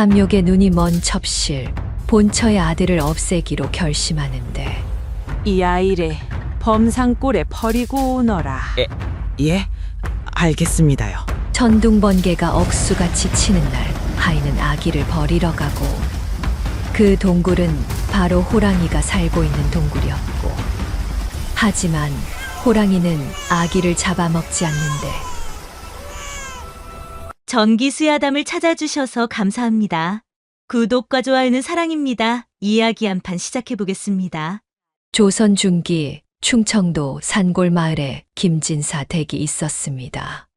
탐욕에 눈이 먼 첩실, 본처의 아들을 없애기로 결심하는데 이 아이를 범상골에 버리고 오너라. 예, 알겠습니다요. 천둥번개가 억수같이 치는 날 하이는 아기를 버리러 가고 그 동굴은 바로 호랑이가 살고 있는 동굴이었고 하지만 호랑이는 아기를 잡아먹지 않는데 전기수야담을 찾아주셔서 감사합니다. 구독과 좋아요는 사랑입니다. 이야기 한 판 시작해 보겠습니다. 조선 중기 충청도 산골 마을에 김진사 댁이 있었습니다.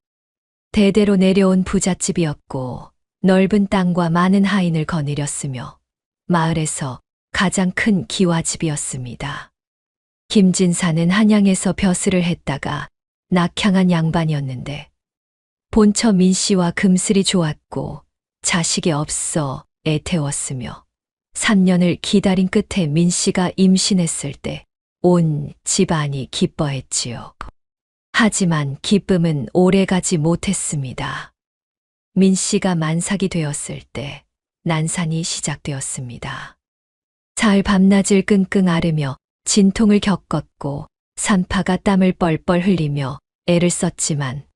대대로 내려온 부잣집이었고 넓은 땅과 많은 하인을 거느렸으며 마을에서 가장 큰 기와집이었습니다. 김진사는 한양에서 벼슬을 했다가 낙향한 양반이었는데 본처 민씨와 금슬이 좋았고 자식이 없어 애태웠으며 3년을 기다린 끝에 민씨가 임신했을 때 온 집안이 기뻐했지요. 하지만 기쁨은 오래가지 못했습니다. 민씨가 만삭이 되었을 때 난산이 시작되었습니다. 사흘 밤낮을 끙끙 앓으며 진통을 겪었고 산파가 땀을 뻘뻘 흘리며 애를 썼지만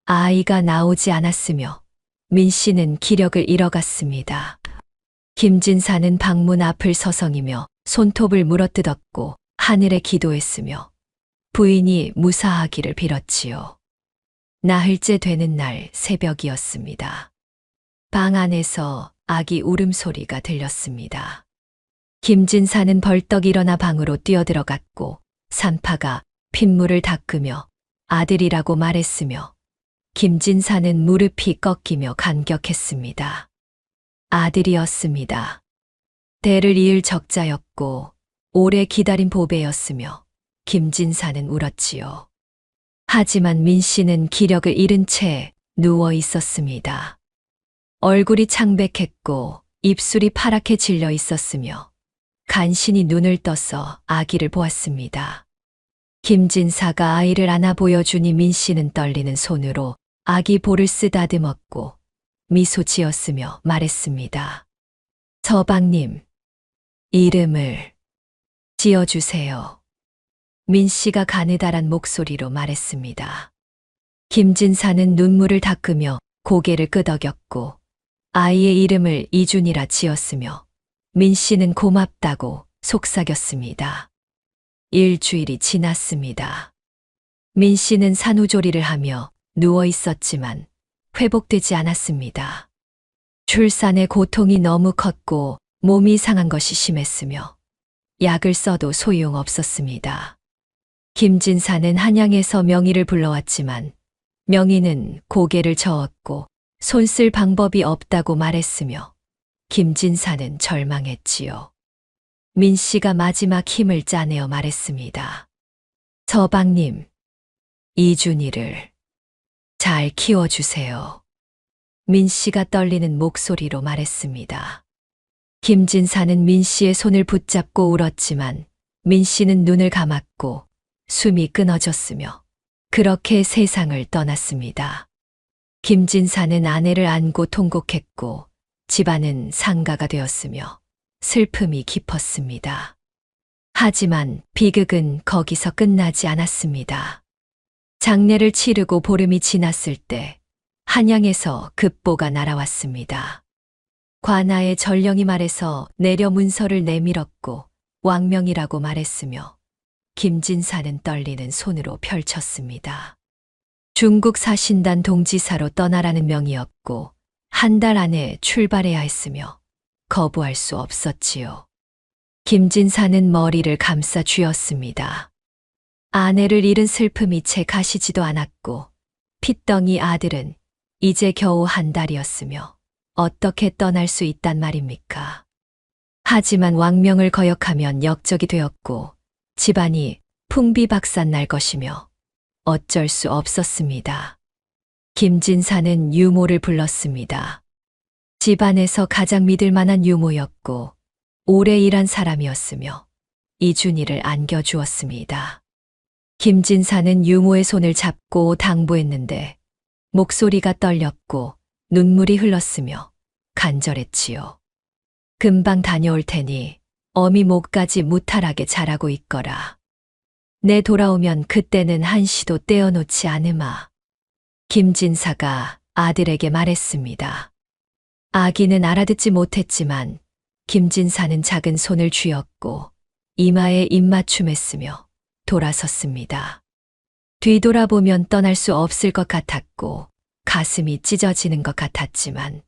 아이가 나오지 않았으며 민씨는 기력을 잃어갔습니다. 김진사는 방문 앞을 서성이며 손톱을 물어뜯었고 하늘에 기도했으며 부인이 무사하기를 빌었지요. 나흘째 되는 날 새벽이었습니다. 방 안에서 아기 울음소리가 들렸습니다. 김진사는 벌떡 일어나 방으로 뛰어들어갔고 산파가 핏물을 닦으며 아들이라고 말했으며 김진사는 무릎이 꺾이며 감격했습니다. 아들이었습니다. 대를 이을 적자였고 오래 기다린 보배였으며 김진사는 울었지요. 하지만 민씨는 기력을 잃은 채 누워 있었습니다. 얼굴이 창백했고 입술이 파랗게 질려 있었으며 간신히 눈을 떠서 아기를 보았습니다. 김진사가 아이를 안아 보여주니 민씨는 떨리는 손으로 아기 볼을 쓰다듬었고 미소 지었으며 말했습니다. 서방님, 이름을 지어주세요. 민씨가 가느다란 목소리로 말했습니다. 김진사는 눈물을 닦으며 고개를 끄덕였고 아이의 이름을 이준이라 지었으며 민씨는 고맙다고 속삭였습니다. 일주일이 지났습니다. 민씨는 산후조리를 하며 누워 있었지만 회복되지 않았습니다. 출산의 고통이 너무 컸고 몸이 상한 것이 심했으며 약을 써도 소용없었습니다. 김진사는 한양에서 명의를 불러왔지만 명의는 고개를 저었고 손 쓸 방법이 없다고 말했으며 김진사는 절망했지요. 민씨가 마지막 힘을 짜내어 말했습니다. 서방님, 이준이를 잘 키워주세요. 민씨가 떨리는 목소리로 말했습니다. 김진사는 민씨의 손을 붙잡고 울었지만 민씨는 눈을 감았고 숨이 끊어졌으며 그렇게 세상을 떠났습니다. 김진사는 아내를 안고 통곡했고 집안은 상가가 되었으며 슬픔이 깊었습니다. 하지만 비극은 거기서 끝나지 않았습니다. 장례를 치르고 보름이 지났을 때 한양에서 급보가 날아왔습니다. 관아의 전령이 말해서 내려 문서를 내밀었고 왕명이라고 말했으며 김진사는 떨리는 손으로 펼쳤습니다. 중국 사신단 동지사로 떠나라는 명이었고 한 달 안에 출발해야 했으며 거부할 수 없었지요. 김진사는 머리를 감싸 쥐었습니다. 아내를 잃은 슬픔이 채 가시지도 않았고 핏덩이 아들은 이제 겨우 한 달이었으며 어떻게 떠날 수 있단 말입니까? 하지만 왕명을 거역하면 역적이 되었고 집안이 풍비박산 날 것이며 어쩔 수 없었습니다. 김진사는 유모를 불렀습니다. 집안에서 가장 믿을 만한 유모였고 오래 일한 사람이었으며 이준이를 안겨주었습니다. 김진사는 유모의 손을 잡고 당부했는데 목소리가 떨렸고 눈물이 흘렀으며 간절했지요. 금방 다녀올 테니 어미 목까지 무탈하게 자라고 있거라. 내 돌아오면 그때는 한시도 떼어놓지 않으마. 김진사가 아들에게 말했습니다. 아기는 알아듣지 못했지만 김진사는 작은 손을 쥐었고 이마에 입맞춤했으며 돌아섰습니다. 뒤돌아보면 떠날 수 없을 것 같았고 가슴이 찢어지는 것 같았지만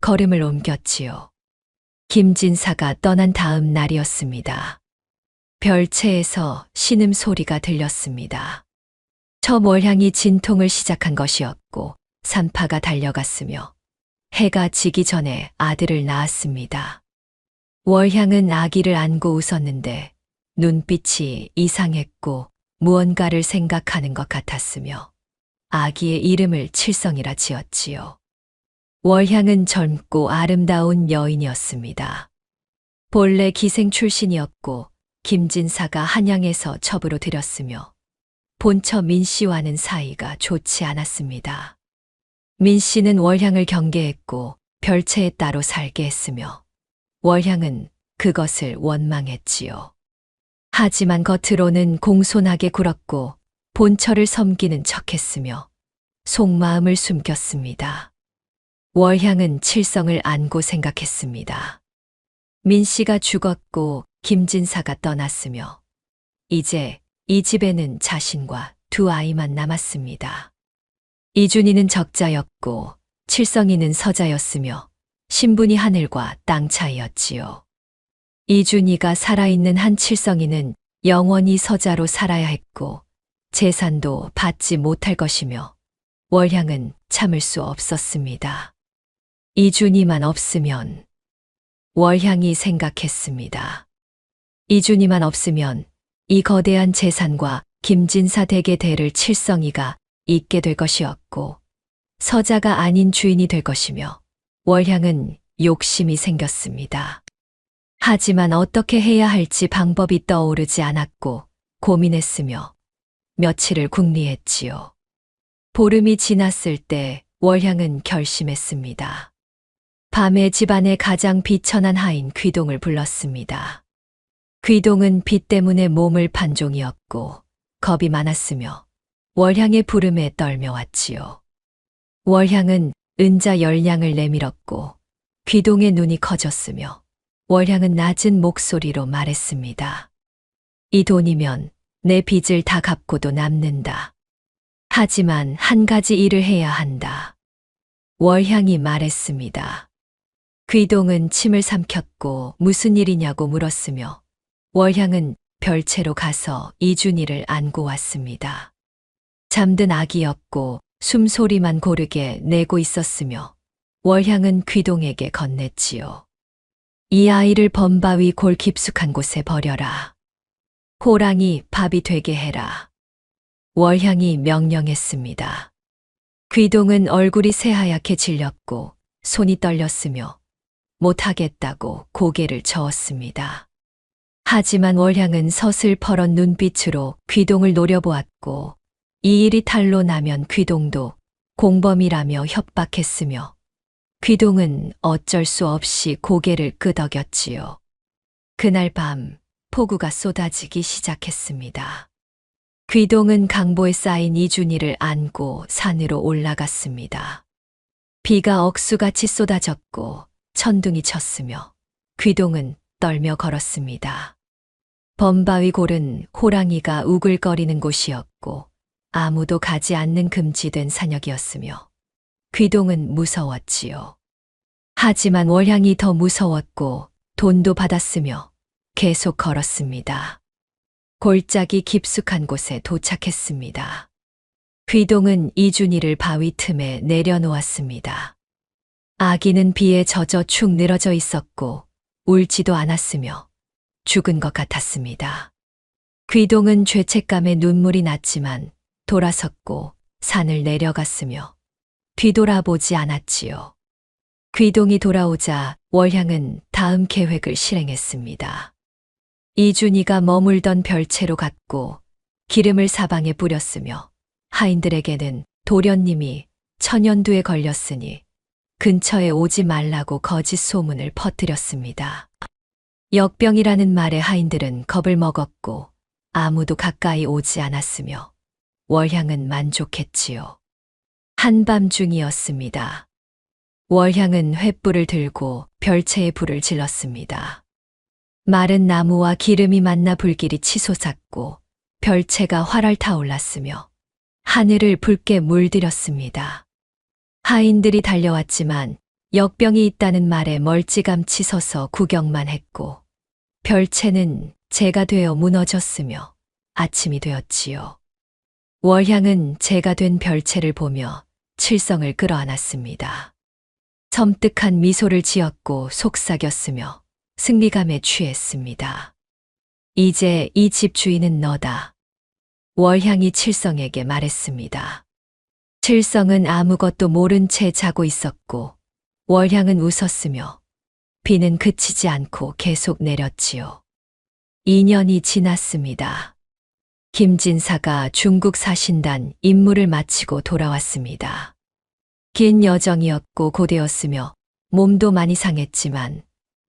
걸음을 옮겼지요. 김진사가 떠난 다음 날이었습니다. 별채에서 신음소리가 들렸습니다. 저 월향이 진통을 시작한 것이었고 산파가 달려갔으며 해가 지기 전에 아들을 낳았습니다. 월향은 아기를 안고 웃었는데 눈빛이 이상했고 무언가를 생각하는 것 같았으며 아기의 이름을 칠성이라 지었지요. 월향은 젊고 아름다운 여인이었습니다. 본래 기생 출신이었고 김진사가 한양에서 첩으로 들였으며 본처 민씨와는 사이가 좋지 않았습니다. 민씨는 월향을 경계했고 별채에 따로 살게 했으며 월향은 그것을 원망했지요. 하지만 겉으로는 공손하게 굴었고 본처를 섬기는 척했으며 속마음을 숨겼습니다. 월향은 칠성을 안고 생각했습니다. 민씨가 죽었고 김진사가 떠났으며 이제 이 집에는 자신과 두 아이만 남았습니다. 이준이는 적자였고 칠성이는 서자였으며 신분이 하늘과 땅 차이였지요. 이준이가 살아있는 한 칠성이는 영원히 서자로 살아야 했고 재산도 받지 못할 것이며 월향은 참을 수 없었습니다. 이준이만 없으면 월향이 생각했습니다. 이준이만 없으면 이 거대한 재산과 김진사 댁의 대를 칠성이가 잇게 될 것이었고 서자가 아닌 주인이 될 것이며 월향은 욕심이 생겼습니다. 하지만 어떻게 해야 할지 방법이 떠오르지 않았고 고민했으며 며칠을 궁리했지요. 보름이 지났을 때 월향은 결심했습니다. 밤에 집안의 가장 비천한 하인 귀동을 불렀습니다. 귀동은 비 때문에 몸을 판 종이었고 겁이 많았으며 월향의 부름에 떨며왔지요. 월향은 은자 10냥을 내밀었고 귀동의 눈이 커졌으며 월향은 낮은 목소리로 말했습니다. 이 돈이면 내 빚을 다 갚고도 남는다. 하지만 한 가지 일을 해야 한다. 월향이 말했습니다. 귀동은 침을 삼켰고 무슨 일이냐고 물었으며 월향은 별채로 가서 이준이를 안고 왔습니다. 잠든 아기였고 숨소리만 고르게 내고 있었으며 월향은 귀동에게 건넸지요. 이 아이를 범바위 골 깊숙한 곳에 버려라. 호랑이 밥이 되게 해라. 월향이 명령했습니다. 귀동은 얼굴이 새하얗게 질렸고 손이 떨렸으며 못하겠다고 고개를 저었습니다. 하지만 월향은 서슬퍼런 눈빛으로 귀동을 노려보았고 이 일이 탈로 나면 귀동도 공범이라며 협박했으며 귀동은 어쩔 수 없이 고개를 끄덕였지요. 그날 밤 폭우가 쏟아지기 시작했습니다. 귀동은 강보에 쌓인 이준이를 안고 산으로 올라갔습니다. 비가 억수같이 쏟아졌고 천둥이 쳤으며 귀동은 떨며 걸었습니다. 범바위 골은 호랑이가 우글거리는 곳이었고 아무도 가지 않는 금지된 산역이었으며 귀동은 무서웠지요. 하지만 월향이 더 무서웠고 돈도 받았으며 계속 걸었습니다. 골짜기 깊숙한 곳에 도착했습니다. 귀동은 이준이를 바위 틈에 내려놓았습니다. 아기는 비에 젖어 축 늘어져 있었고 울지도 않았으며 죽은 것 같았습니다. 귀동은 죄책감에 눈물이 났지만 돌아섰고 산을 내려갔으며 뒤돌아보지 않았지요. 귀동이 돌아오자 월향은 다음 계획을 실행했습니다. 이준이가 머물던 별채로 갔고 기름을 사방에 뿌렸으며 하인들에게는 도련님이 천연두에 걸렸으니 근처에 오지 말라고 거짓 소문을 퍼뜨렸습니다. 역병이라는 말에 하인들은 겁을 먹었고 아무도 가까이 오지 않았으며 월향은 만족했지요. 한밤중이었습니다. 월향은 횃불을 들고 별채에 불을 질렀습니다. 마른 나무와 기름이 만나 불길이 치솟았고 별채가 활활 타올랐으며 하늘을 붉게 물들였습니다. 하인들이 달려왔지만 역병이 있다는 말에 멀찌감치 서서 구경만 했고 별채는 재가 되어 무너졌으며 아침이 되었지요. 월향은 재가 된 별채를 보며 칠성을 끌어안았습니다. 섬뜩한 미소를 지었고 속삭였으며 승리감에 취했습니다. 이제 이 집 주인은 너다. 월향이 칠성에게 말했습니다. 칠성은 아무것도 모른 채 자고 있었고 월향은 웃었으며 비는 그치지 않고 계속 내렸지요. 2년이 지났습니다. 김진사가 중국 사신단 임무를 마치고 돌아왔습니다. 긴 여정이었고 고되었으며 몸도 많이 상했지만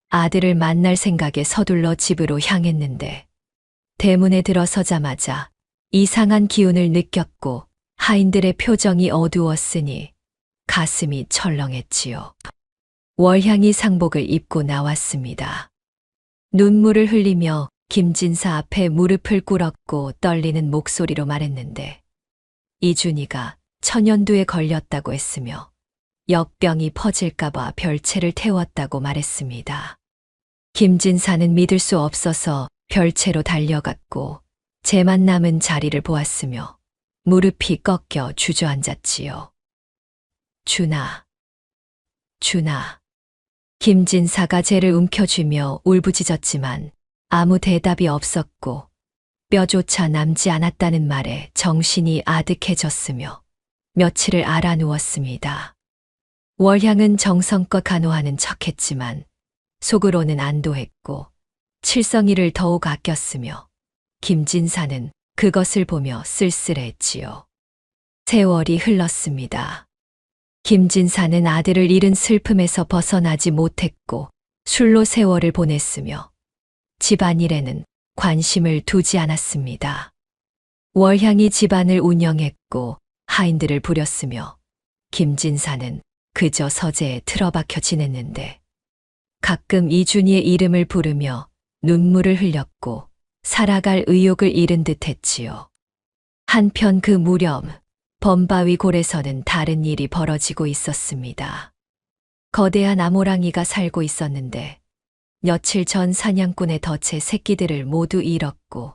아들을 만날 생각에 서둘러 집으로 향했는데 대문에 들어서자마자 이상한 기운을 느꼈고 하인들의 표정이 어두웠으니 가슴이 철렁했지요. 월향이 상복을 입고 나왔습니다. 눈물을 흘리며 김진사 앞에 무릎을 꿇었고 떨리는 목소리로 말했는데 이준이가 천연두에 걸렸다고 했으며 역병이 퍼질까봐 별채를 태웠다고 말했습니다. 김진사는 믿을 수 없어서 별채로 달려갔고 재만 남은 자리를 보았으며 무릎이 꺾여 주저앉았지요. 준아, 준아. 김진사가 재를 움켜쥐며 울부짖었지만 아무 대답이 없었고 뼈조차 남지 않았다는 말에 정신이 아득해졌으며 며칠을 알아누웠습니다. 월향은 정성껏 간호하는 척했지만 속으로는 안도했고 칠성이를 더욱 아꼈으며 김진사는 그것을 보며 쓸쓸했지요. 세월이 흘렀습니다. 김진사는 아들을 잃은 슬픔에서 벗어나지 못했고 술로 세월을 보냈으며 집안일에는 관심을 두지 않았습니다. 월향이 집안을 운영했고 하인들을 부렸으며 김진사는 그저 서재에 틀어박혀 지냈는데 가끔 이준이의 이름을 부르며 눈물을 흘렸고 살아갈 의욕을 잃은 듯 했지요. 한편 그 무렵 범바위 골에서는 다른 일이 벌어지고 있었습니다. 거대한 아모랑이가 살고 있었는데 며칠 전 사냥꾼의 덫에 새끼들을 모두 잃었고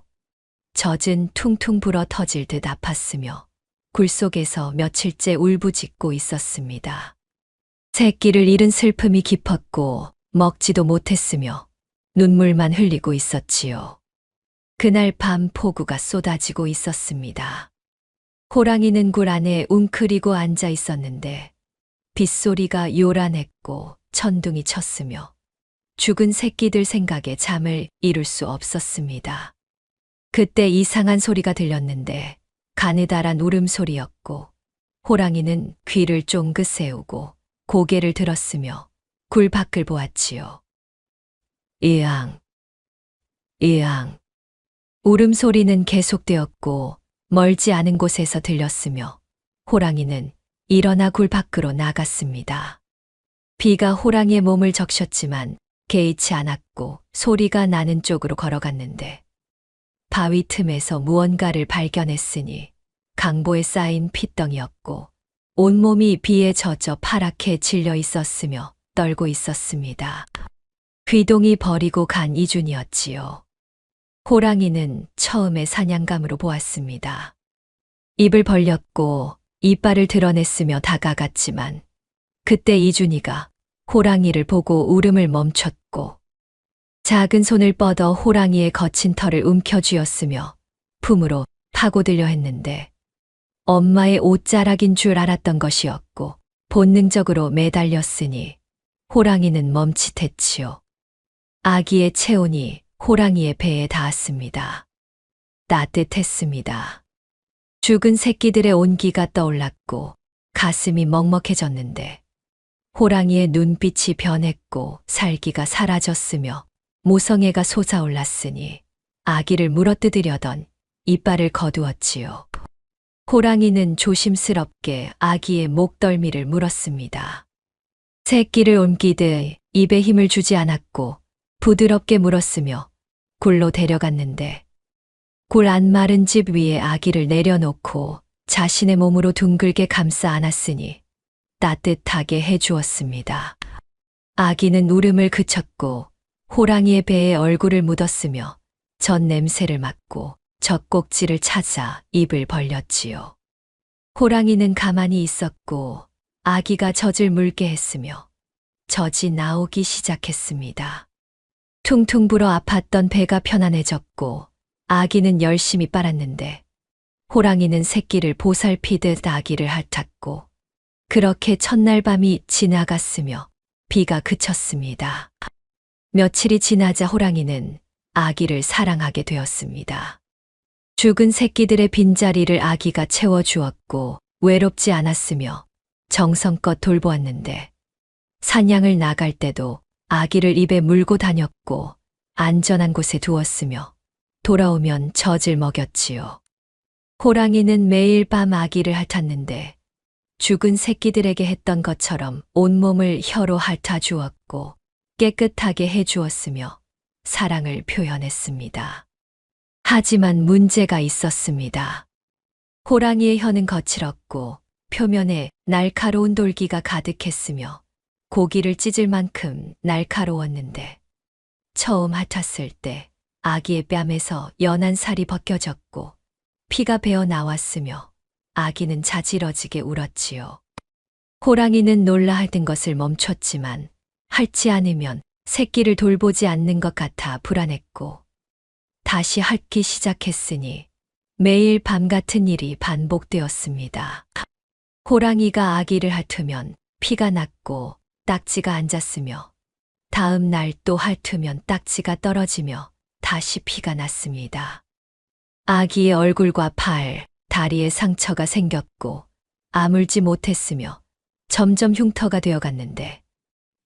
젖은 퉁퉁 불어 터질 듯 아팠으며 굴 속에서 며칠째 울부짖고 있었습니다. 새끼를 잃은 슬픔이 깊었고 먹지도 못했으며 눈물만 흘리고 있었지요. 그날 밤 폭우가 쏟아지고 있었습니다. 호랑이는 굴 안에 웅크리고 앉아 있었는데 빗소리가 요란했고 천둥이 쳤으며 죽은 새끼들 생각에 잠을 이룰 수 없었습니다. 그때 이상한 소리가 들렸는데 가느다란 울음소리였고 호랑이는 귀를 쫑긋 세우고 고개를 들었으며 굴 밖을 보았지요. 이앙, 이앙. 울음소리는 계속되었고 멀지 않은 곳에서 들렸으며 호랑이는 일어나 굴 밖으로 나갔습니다. 비가 호랑이의 몸을 적셨지만 개의치 않았고 소리가 나는 쪽으로 걸어갔는데 바위 틈에서 무언가를 발견했으니 강보에 쌓인 핏덩이였고 온몸이 비에 젖어 파랗게 질려 있었으며 떨고 있었습니다. 귀동이 버리고 간 이준이었지요. 호랑이는 처음에 사냥감으로 보았습니다. 입을 벌렸고 이빨을 드러냈으며 다가갔지만 그때 이준이가 호랑이를 보고 울음을 멈췄고 작은 손을 뻗어 호랑이의 거친 털을 움켜쥐었으며 품으로 파고들려 했는데 엄마의 옷자락인 줄 알았던 것이었고 본능적으로 매달렸으니 호랑이는 멈칫했지요. 아기의 체온이 호랑이의 배에 닿았습니다. 따뜻했습니다. 죽은 새끼들의 온기가 떠올랐고 가슴이 먹먹해졌는데 호랑이의 눈빛이 변했고 살기가 사라졌으며 모성애가 솟아올랐으니 아기를 물어뜯으려던 이빨을 거두었지요. 호랑이는 조심스럽게 아기의 목덜미를 물었습니다. 새끼를 옮기듯 입에 힘을 주지 않았고 부드럽게 물었으며 굴로 데려갔는데 굴 안 마른 집 위에 아기를 내려놓고 자신의 몸으로 둥글게 감싸 안았으니 따뜻하게 해주었습니다. 아기는 울음을 그쳤고 호랑이의 배에 얼굴을 묻었으며 젖 냄새를 맡고 젖꼭지를 찾아 입을 벌렸지요. 호랑이는 가만히 있었고 아기가 젖을 물게 했으며 젖이 나오기 시작했습니다. 퉁퉁 불어 아팠던 배가 편안해졌고 아기는 열심히 빨았는데 호랑이는 새끼를 보살피듯 아기를 핥았고 그렇게 첫날 밤이 지나갔으며 비가 그쳤습니다. 며칠이 지나자 호랑이는 아기를 사랑하게 되었습니다. 죽은 새끼들의 빈자리를 아기가 채워주었고 외롭지 않았으며 정성껏 돌보았는데 사냥을 나갈 때도 아기를 입에 물고 다녔고 안전한 곳에 두었으며 돌아오면 젖을 먹였지요. 호랑이는 매일 밤 아기를 핥았는데 죽은 새끼들에게 했던 것처럼 온몸을 혀로 핥아주었고 깨끗하게 해주었으며 사랑을 표현했습니다. 하지만 문제가 있었습니다. 호랑이의 혀는 거칠었고 표면에 날카로운 돌기가 가득했으며 고기를 찢을 만큼 날카로웠는데 처음 핥았을 때 아기의 뺨에서 연한 살이 벗겨졌고 피가 배어 나왔으며 아기는 자지러지게 울었지요. 호랑이는 놀라 핥은 것을 멈췄지만 핥지 않으면 새끼를 돌보지 않는 것 같아 불안했고 다시 핥기 시작했으니 매일 밤 같은 일이 반복되었습니다. 호랑이가 아기를 핥으면 피가 났고 딱지가 앉았으며 다음 날 또 핥으면 딱지가 떨어지며 다시 피가 났습니다. 아기의 얼굴과 팔, 다리에 상처가 생겼고 아물지 못했으며 점점 흉터가 되어갔는데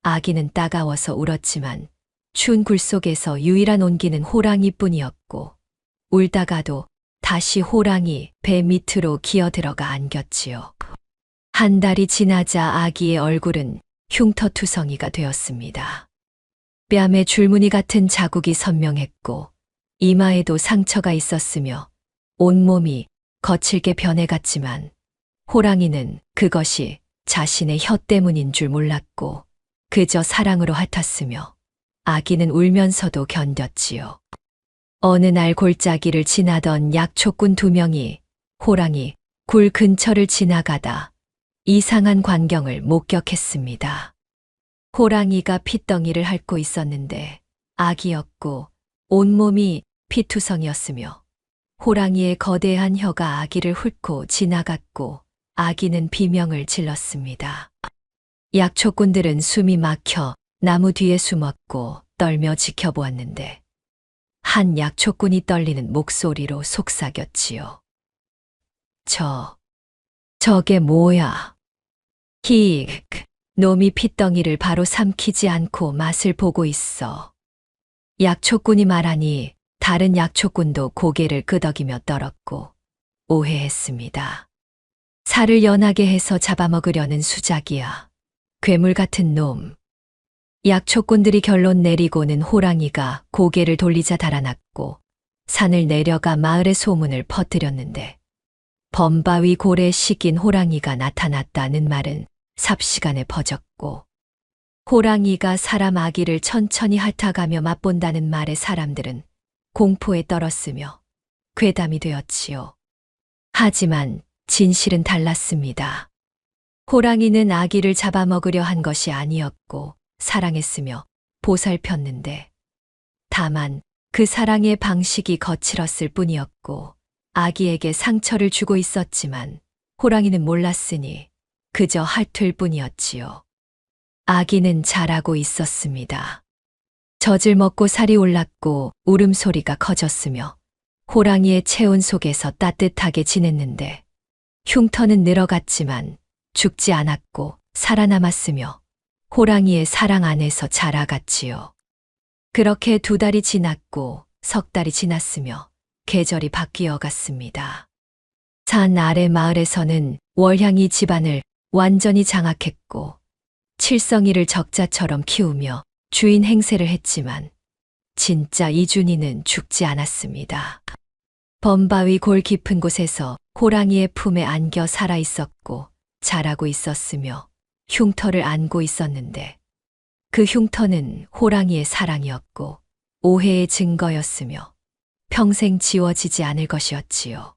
아기는 따가워서 울었지만 추운 굴 속에서 유일한 온기는 호랑이뿐이었고 울다가도 다시 호랑이 배 밑으로 기어들어가 안겼지요. 한 달이 지나자 아기의 얼굴은 흉터투성이가 되었습니다. 뺨에 줄무늬 같은 자국이 선명했고 이마에도 상처가 있었으며 온몸이 거칠게 변해갔지만 호랑이는 그것이 자신의 혀 때문인 줄 몰랐고 그저 사랑으로 핥았으며 아기는 울면서도 견뎠지요. 어느 날 골짜기를 지나던 약초꾼 2명이 호랑이 굴 근처를 지나가다 이상한 광경을 목격했습니다. 호랑이가 핏덩이를 핥고 있었는데 아기였고 온몸이 피투성이었으며 호랑이의 거대한 혀가 아기를 훑고 지나갔고 아기는 비명을 질렀습니다. 약초꾼들은 숨이 막혀 나무 뒤에 숨었고 떨며 지켜보았는데 한 약초꾼이 떨리는 목소리로 속삭였지요. 저게 뭐야? 히익, 놈이 핏덩이를 바로 삼키지 않고 맛을 보고 있어. 약초꾼이 말하니 다른 약초꾼도 고개를 끄덕이며 떨었고 오해했습니다. 살을 연하게 해서 잡아먹으려는 수작이야. 괴물 같은 놈. 약초꾼들이 결론 내리고는 호랑이가 고개를 돌리자 달아났고 산을 내려가 마을의 소문을 퍼뜨렸는데 범바위 골에 식인 호랑이가 나타났다는 말은 삽시간에 퍼졌고 호랑이가 사람 아기를 천천히 핥아가며 맛본다는 말에 사람들은 공포에 떨었으며 괴담이 되었지요. 하지만 진실은 달랐습니다. 호랑이는 아기를 잡아먹으려 한 것이 아니었고 사랑했으며 보살폈는데 다만 그 사랑의 방식이 거칠었을 뿐이었고 아기에게 상처를 주고 있었지만 호랑이는 몰랐으니 그저 핥을 뿐이었지요. 아기는 자라고 있었습니다. 젖을 먹고 살이 올랐고 울음소리가 커졌으며 호랑이의 체온 속에서 따뜻하게 지냈는데 흉터는 늘어갔지만 죽지 않았고 살아남았으며 호랑이의 사랑 안에서 자라갔지요. 그렇게 2달이 지났고 3달이 지났으며 계절이 바뀌어 갔습니다. 산 아래 마을에서는 월향이 집안을 완전히 장악했고 칠성이를 적자처럼 키우며 주인 행세를 했지만 진짜 이준이는 죽지 않았습니다. 범바위 골 깊은 곳에서 호랑이의 품에 안겨 살아 있었고 자라고 있었으며 흉터를 안고 있었는데 그 흉터는 호랑이의 사랑이었고 오해의 증거였으며 평생 지워지지 않을 것이었지요.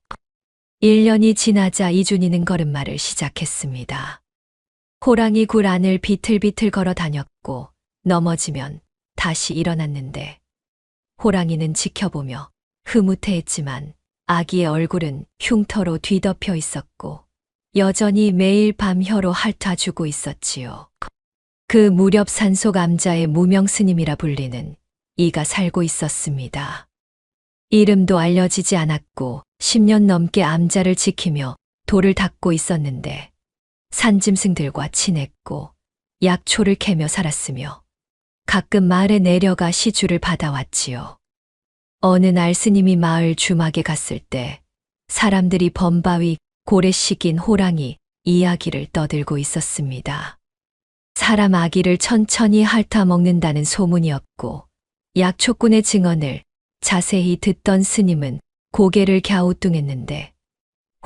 1년이 지나자 이준이는 걸음마를 시작했습니다. 호랑이 굴 안을 비틀비틀 걸어 다녔고 넘어지면 다시 일어났는데 호랑이는 지켜보며 흐뭇해했지만 아기의 얼굴은 흉터로 뒤덮여 있었고 여전히 매일 밤 혀로 핥아주고 있었지요. 그 무렵 산속 암자의 무명스님이라 불리는 이가 살고 있었습니다. 이름도 알려지지 않았고 10년 넘게 암자를 지키며 돌을 닦고 있었는데 산짐승들과 친했고 약초를 캐며 살았으며 가끔 마을에 내려가 시주를 받아왔지요. 어느 날 스님이 마을 주막에 갔을 때 사람들이 범바위 고래 식인 호랑이 이야기를 떠들고 있었습니다. 사람 아기를 천천히 핥아 먹는다는 소문이었고 약초꾼의 증언을 자세히 듣던 스님은 고개를 갸우뚱했는데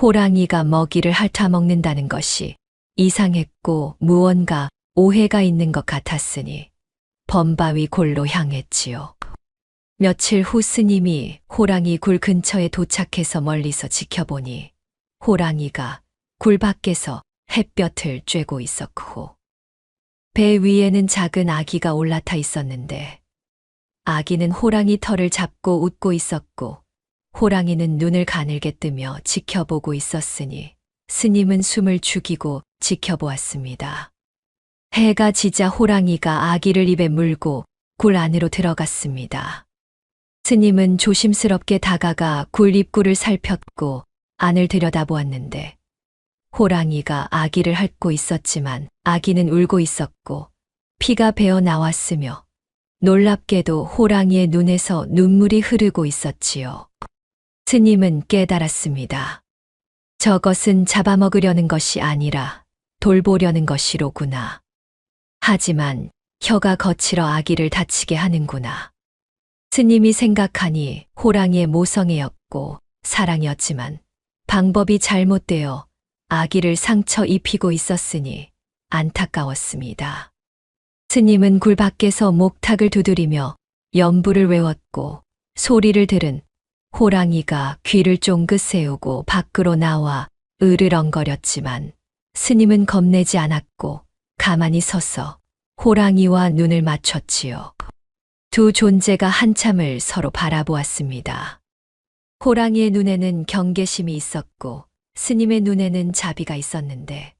호랑이가 먹이를 핥아 먹는다는 것이 이상했고 무언가 오해가 있는 것 같았으니 범바위 골로 향했지요. 며칠 후 스님이 호랑이 굴 근처에 도착해서 멀리서 지켜보니 호랑이가 굴 밖에서 햇볕을 쬐고 있었고 배 위에는 작은 아기가 올라타 있었는데 아기는 호랑이 털을 잡고 웃고 있었고 호랑이는 눈을 가늘게 뜨며 지켜보고 있었으니 스님은 숨을 죽이고 지켜보았습니다. 해가 지자 호랑이가 아기를 입에 물고 굴 안으로 들어갔습니다. 스님은 조심스럽게 다가가 굴 입구를 살폈고 안을 들여다보았는데 호랑이가 아기를 핥고 있었지만 아기는 울고 있었고 피가 배어 나왔으며 놀랍게도 호랑이의 눈에서 눈물이 흐르고 있었지요. 스님은 깨달았습니다. 저것은 잡아먹으려는 것이 아니라 돌보려는 것이로구나. 하지만 혀가 거칠어 아기를 다치게 하는구나. 스님이 생각하니 호랑이의 모성애였고 사랑이었지만 방법이 잘못되어 아기를 상처 입히고 있었으니 안타까웠습니다. 스님은 굴 밖에서 목탁을 두드리며 연부를 외웠고 소리를 들은 호랑이가 귀를 쫑긋 세우고 밖으로 나와 으르렁거렸지만 스님은 겁내지 않았고 가만히 서서 호랑이와 눈을 맞췄지요. 두 존재가 한참을 서로 바라보았습니다. 호랑이의 눈에는 경계심이 있었고 스님의 눈에는 자비가 있었는데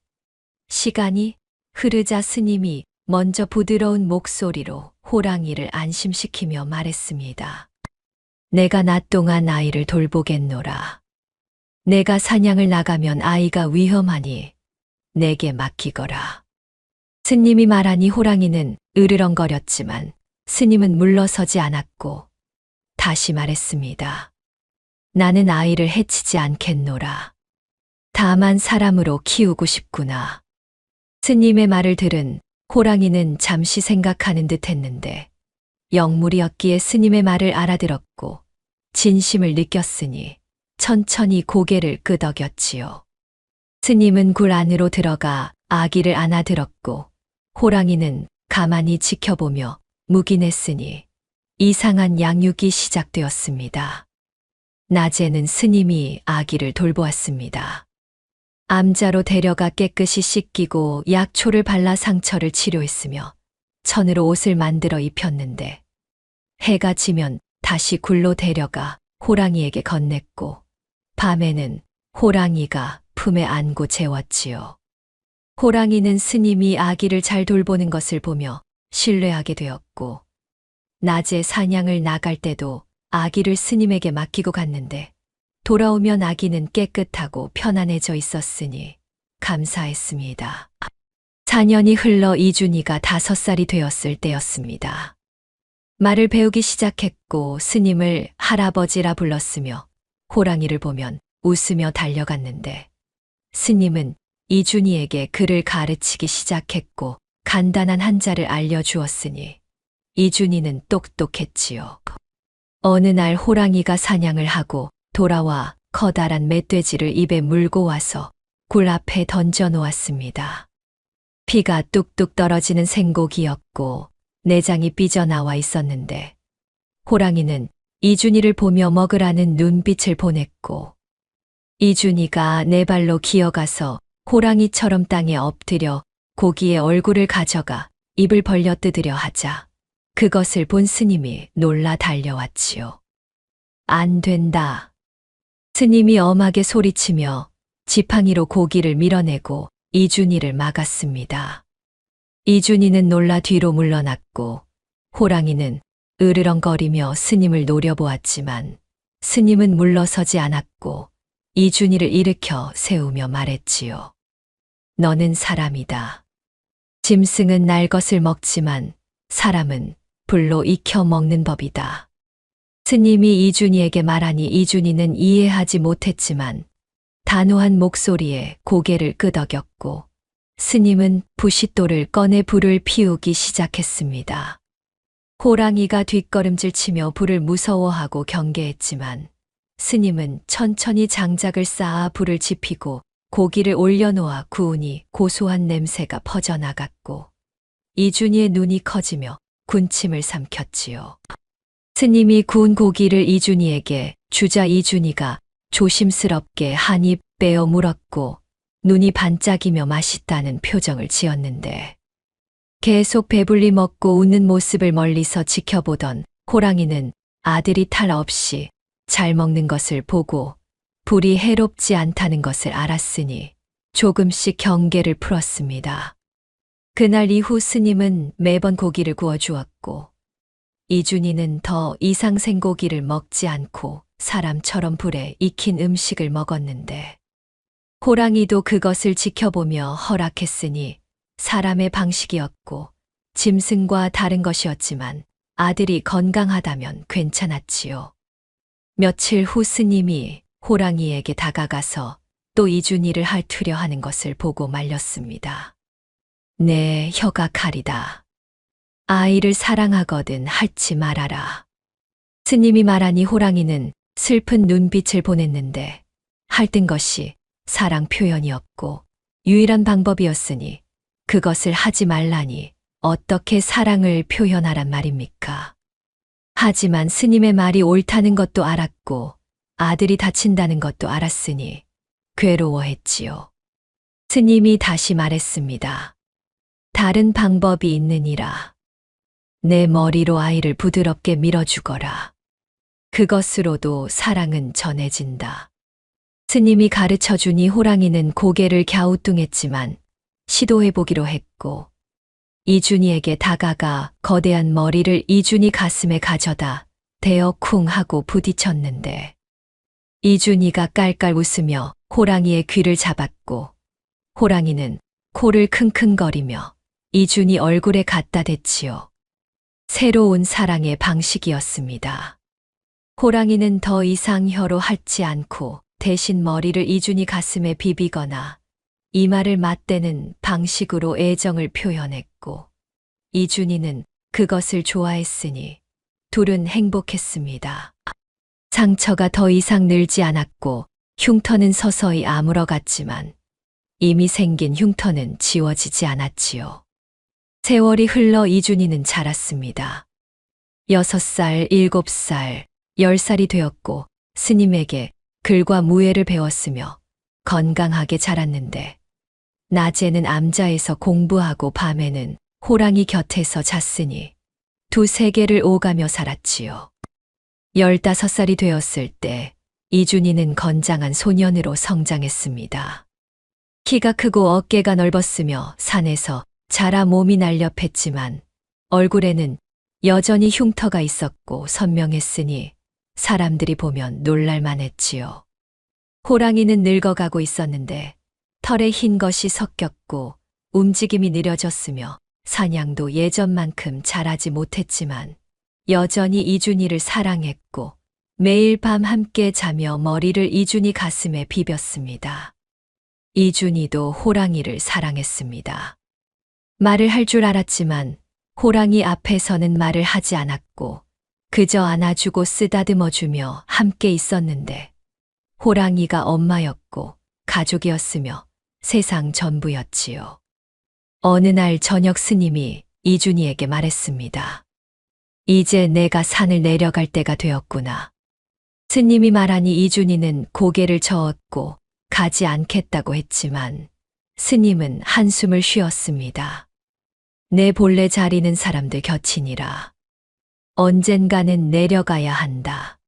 시간이 흐르자 스님이 먼저 부드러운 목소리로 호랑이를 안심시키며 말했습니다. 내가 낮 동안 아이를 돌보겠노라. 내가 사냥을 나가면 아이가 위험하니 내게 맡기거라. 스님이 말하니 호랑이는 으르렁거렸지만 스님은 물러서지 않았고 다시 말했습니다. 나는 아이를 해치지 않겠노라. 다만 사람으로 키우고 싶구나. 스님의 말을 들은 호랑이는 잠시 생각하는 듯 했는데 영물이었기에 스님의 말을 알아들었고 진심을 느꼈으니 천천히 고개를 끄덕였지요. 스님은 굴 안으로 들어가 아기를 안아들었고 호랑이는 가만히 지켜보며 묵인했으니 이상한 양육이 시작되었습니다. 낮에는 스님이 아기를 돌보았습니다. 암자로 데려가 깨끗이 씻기고 약초를 발라 상처를 치료했으며 천으로 옷을 만들어 입혔는데 해가 지면 다시 굴로 데려가 호랑이에게 건넸고 밤에는 호랑이가 품에 안고 재웠지요. 호랑이는 스님이 아기를 잘 돌보는 것을 보며 신뢰하게 되었고 낮에 사냥을 나갈 때도 아기를 스님에게 맡기고 갔는데 돌아오면 아기는 깨끗하고 편안해져 있었으니 감사했습니다. 4년이 흘러 이준이가 5살이 되었을 때였습니다. 말을 배우기 시작했고 스님을 할아버지라 불렀으며 호랑이를 보면 웃으며 달려갔는데 스님은 이준이에게 글을 가르치기 시작했고 간단한 한자를 알려주었으니 이준이는 똑똑했지요. 어느 날 호랑이가 사냥을 하고 돌아와 커다란 멧돼지를 입에 물고 와서 굴 앞에 던져 놓았습니다. 피가 뚝뚝 떨어지는 생고기였고 내장이 삐져나와 있었는데 호랑이는 이준이를 보며 먹으라는 눈빛을 보냈고 이준이가 네 발로 기어가서 호랑이처럼 땅에 엎드려 고기의 얼굴을 가져가 입을 벌려 뜯으려 하자 그것을 본 스님이 놀라 달려왔지요. 안 된다. 스님이 엄하게 소리치며 지팡이로 고기를 밀어내고 이준이를 막았습니다. 이준이는 놀라 뒤로 물러났고 호랑이는 으르렁거리며 스님을 노려보았지만 스님은 물러서지 않았고 이준이를 일으켜 세우며 말했지요. 너는 사람이다. 짐승은 날 것을 먹지만 사람은 불로 익혀 먹는 법이다. 스님이 이준이에게 말하니 이준이는 이해하지 못했지만 단호한 목소리에 고개를 끄덕였고 스님은 부싯돌을 꺼내 불을 피우기 시작했습니다. 호랑이가 뒷걸음질 치며 불을 무서워하고 경계했지만 스님은 천천히 장작을 쌓아 불을 지피고 고기를 올려놓아 구우니 고소한 냄새가 퍼져나갔고 이준이의 눈이 커지며 군침을 삼켰지요. 스님이 구운 고기를 이준이에게 주자 이준이가 조심스럽게 한 입 빼어 물었고 눈이 반짝이며 맛있다는 표정을 지었는데 계속 배불리 먹고 웃는 모습을 멀리서 지켜보던 호랑이는 아들이 탈 없이 잘 먹는 것을 보고 불이 해롭지 않다는 것을 알았으니 조금씩 경계를 풀었습니다. 그날 이후 스님은 매번 고기를 구워주었고 이준이는 더 이상 생고기를 먹지 않고 사람처럼 불에 익힌 음식을 먹었는데 호랑이도 그것을 지켜보며 허락했으니 사람의 방식이었고 짐승과 다른 것이었지만 아들이 건강하다면 괜찮았지요. 며칠 후 스님이 호랑이에게 다가가서 또 이준이를 핥으려 하는 것을 보고 말렸습니다. 내 혀가 칼이다. 아이를 사랑하거든 핥지 말아라. 스님이 말하니 호랑이는 슬픈 눈빛을 보냈는데 핥은 것이 사랑 표현이었고 유일한 방법이었으니 그것을 하지 말라니 어떻게 사랑을 표현하란 말입니까? 하지만 스님의 말이 옳다는 것도 알았고 아들이 다친다는 것도 알았으니 괴로워했지요. 스님이 다시 말했습니다. 다른 방법이 있느니라. 내 머리로 아이를 부드럽게 밀어주거라. 그것으로도 사랑은 전해진다. 스님이 가르쳐주니 호랑이는 고개를 갸우뚱했지만 시도해보기로 했고 이준이에게 다가가 거대한 머리를 이준이 가슴에 가져다 대어 쿵 하고 부딪혔는데 이준이가 깔깔 웃으며 호랑이의 귀를 잡았고 호랑이는 코를 킁킁거리며 이준이 얼굴에 갖다 댔지요. 새로운 사랑의 방식이었습니다. 호랑이는 더 이상 혀로 핥지 않고 대신 머리를 이준이 가슴에 비비거나 이마를 맞대는 방식으로 애정을 표현했고 이준이는 그것을 좋아했으니 둘은 행복했습니다. 상처가 더 이상 늘지 않았고 흉터는 서서히 아물어갔지만 이미 생긴 흉터는 지워지지 않았지요. 세월이 흘러 이준이는 자랐습니다. 6살, 7살, 10살이 되었고 스님에게 글과 무예를 배웠으며 건강하게 자랐는데 낮에는 암자에서 공부하고 밤에는 호랑이 곁에서 잤으니 두 세계를 오가며 살았지요. 15살이 되었을 때 이준이는 건장한 소년으로 성장했습니다. 키가 크고 어깨가 넓었으며 산에서 자라 몸이 날렵했지만 얼굴에는 여전히 흉터가 있었고 선명했으니 사람들이 보면 놀랄만했지요. 호랑이는 늙어가고 있었는데 털에 흰 것이 섞였고 움직임이 느려졌으며 사냥도 예전만큼 잘하지 못했지만 여전히 이준이를 사랑했고 매일 밤 함께 자며 머리를 이준이 가슴에 비볐습니다. 이준이도 호랑이를 사랑했습니다. 말을 할 줄 알았지만 호랑이 앞에서는 말을 하지 않았고 그저 안아주고 쓰다듬어주며 함께 있었는데 호랑이가 엄마였고 가족이었으며 세상 전부였지요. 어느 날 저녁 스님이 이준이에게 말했습니다. 이제 내가 산을 내려갈 때가 되었구나. 스님이 말하니 이준이는 고개를 저었고 가지 않겠다고 했지만 스님은 한숨을 쉬었습니다. 내 본래 자리는 사람들 곁이니라. 언젠가는 내려가야 한다.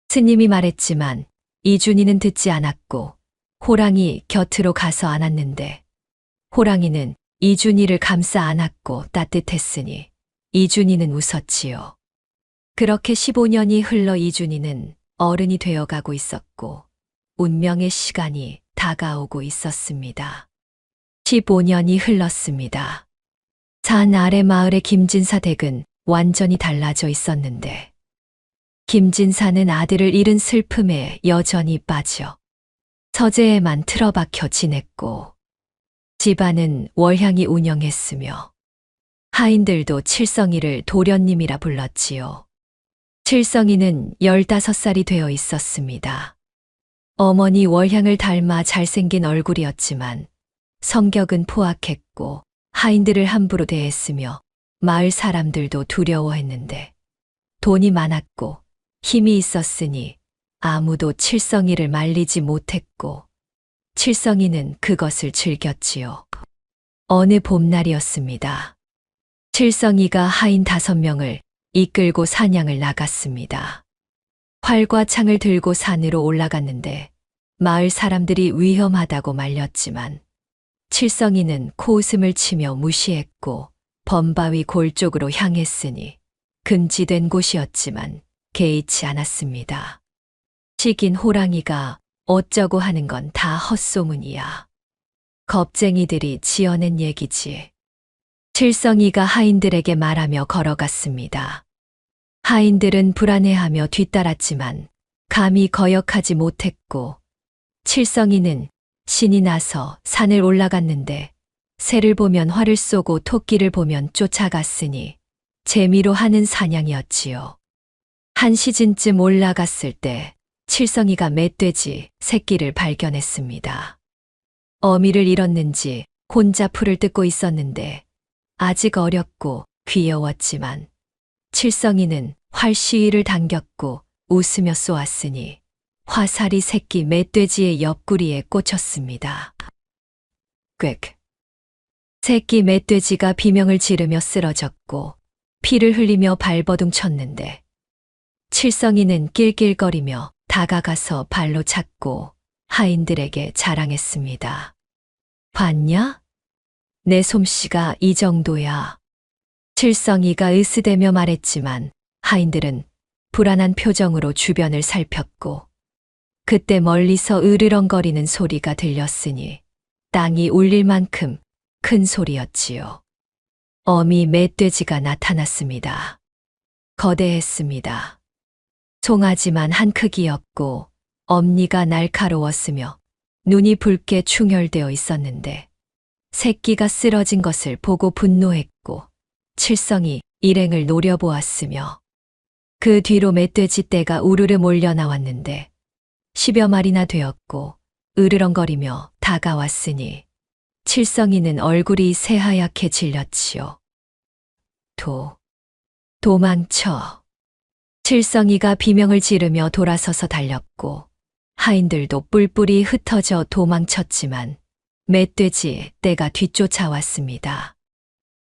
스님이 말했지만 이준이는 듣지 않았고 호랑이 곁으로 가서 안았는데 호랑이는 이준이를 감싸 안았고 따뜻했으니 이준이는 웃었지요. 그렇게 15년이 흘러 이준이는 어른이 되어가고 있었고 운명의 시간이 다가오고 있었습니다. 15년이 흘렀습니다. 산 아래 마을의 김진사 댁은 완전히 달라져 있었는데 김진사는 아들을 잃은 슬픔에 여전히 빠져 서재에만 틀어박혀 지냈고 집안은 월향이 운영했으며 하인들도 칠성이를 도련님이라 불렀지요. 칠성이는 15살이 되어 있었습니다. 어머니 월향을 닮아 잘생긴 얼굴이었지만 성격은 포악했고 하인들을 함부로 대했으며 마을 사람들도 두려워했는데 돈이 많았고 힘이 있었으니 아무도 칠성이를 말리지 못했고 칠성이는 그것을 즐겼지요. 어느 봄날이었습니다. 칠성이가 하인 5명을 이끌고 사냥을 나갔습니다. 활과 창을 들고 산으로 올라갔는데 마을 사람들이 위험하다고 말렸지만 칠성이는 코웃음을 치며 무시했고 범바위 골 쪽으로 향했으니 금지된 곳이었지만 개의치 않았습니다. 식인 호랑이가 어쩌고 하는 건 다 헛소문이야. 겁쟁이들이 지어낸 얘기지. 칠성이가 하인들에게 말하며 걸어갔습니다. 하인들은 불안해하며 뒤따랐지만 감히 거역하지 못했고 칠성이는 신이 나서 산을 올라갔는데 새를 보면 활을 쏘고 토끼를 보면 쫓아갔으니 재미로 하는 사냥이었지요. 1시즌쯤 올라갔을 때 칠성이가 멧돼지 새끼를 발견했습니다. 어미를 잃었는지 혼자 풀을 뜯고 있었는데 아직 어렸고 귀여웠지만 칠성이는 활 시위를 당겼고 웃으며 쏘았으니 화살이 새끼 멧돼지의 옆구리에 꽂혔습니다. 꽥. 새끼 멧돼지가 비명을 지르며 쓰러졌고 피를 흘리며 발버둥 쳤는데 칠성이는 낄낄거리며 다가가서 발로 찼고 하인들에게 자랑했습니다. 봤냐? 내 솜씨가 이 정도야. 칠성이가 으스대며 말했지만 하인들은 불안한 표정으로 주변을 살폈고 그때 멀리서 으르렁거리는 소리가 들렸으니 땅이 울릴 만큼 큰 소리였지요. 어미 멧돼지가 나타났습니다. 거대했습니다. 송아지만 한 크기였고 엄니가 날카로웠으며 눈이 붉게 충혈되어 있었는데 새끼가 쓰러진 것을 보고 분노했고 칠성이 일행을 노려보았으며 그 뒤로 멧돼지 떼가 우르르 몰려 나왔는데 10여 마리나 되었고 으르렁거리며 다가왔으니 칠성이는 얼굴이 새하얗게 질렸지요. 도망쳐. 칠성이가 비명을 지르며 돌아서서 달렸고 하인들도 뿔뿔이 흩어져 도망쳤지만 멧돼지 떼가 뒤쫓아왔습니다.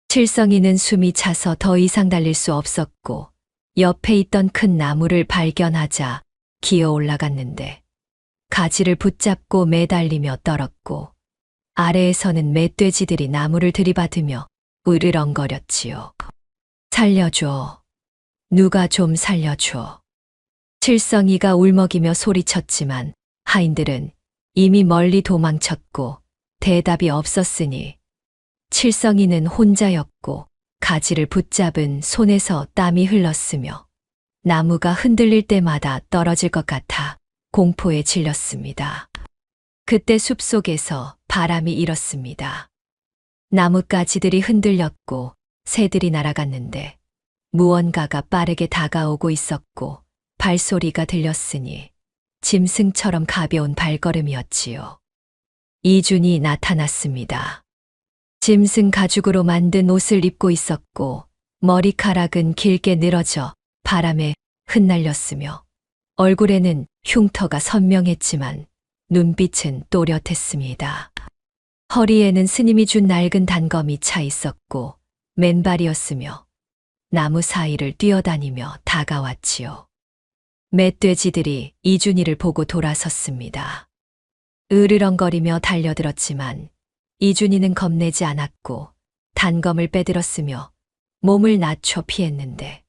칠성이는 숨이 차서 더 이상 달릴 수 없었고 옆에 있던 큰 나무를 발견하자 기어 올라갔는데 가지를 붙잡고 매달리며 떨었고 아래에서는 멧돼지들이 나무를 들이받으며 으르렁거렸지요. 살려줘. 누가 좀 살려줘. 칠성이가 울먹이며 소리쳤지만 하인들은 이미 멀리 도망쳤고 대답이 없었으니 칠성이는 혼자였고 가지를 붙잡은 손에서 땀이 흘렀으며 나무가 흔들릴 때마다 떨어질 것 같아 공포에 질렸습니다. 그때 숲속에서 바람이 일었습니다. 나뭇가지들이 흔들렸고 새들이 날아갔는데 무언가가 빠르게 다가오고 있었고 발소리가 들렸으니 짐승처럼 가벼운 발걸음이었지요. 이준이 나타났습니다. 짐승 가죽으로 만든 옷을 입고 있었고 머리카락은 길게 늘어져 바람에 흩날렸으며 얼굴에는 흉터가 선명했지만 눈빛은 또렷했습니다. 허리에는 스님이 준 낡은 단검이 차 있었고 맨발이었으며 나무 사이를 뛰어다니며 다가왔지요. 멧돼지들이 이준이를 보고 돌아섰습니다. 으르렁거리며 달려들었지만 이준이는 겁내지 않았고 단검을 빼들었으며 몸을 낮춰 피했는데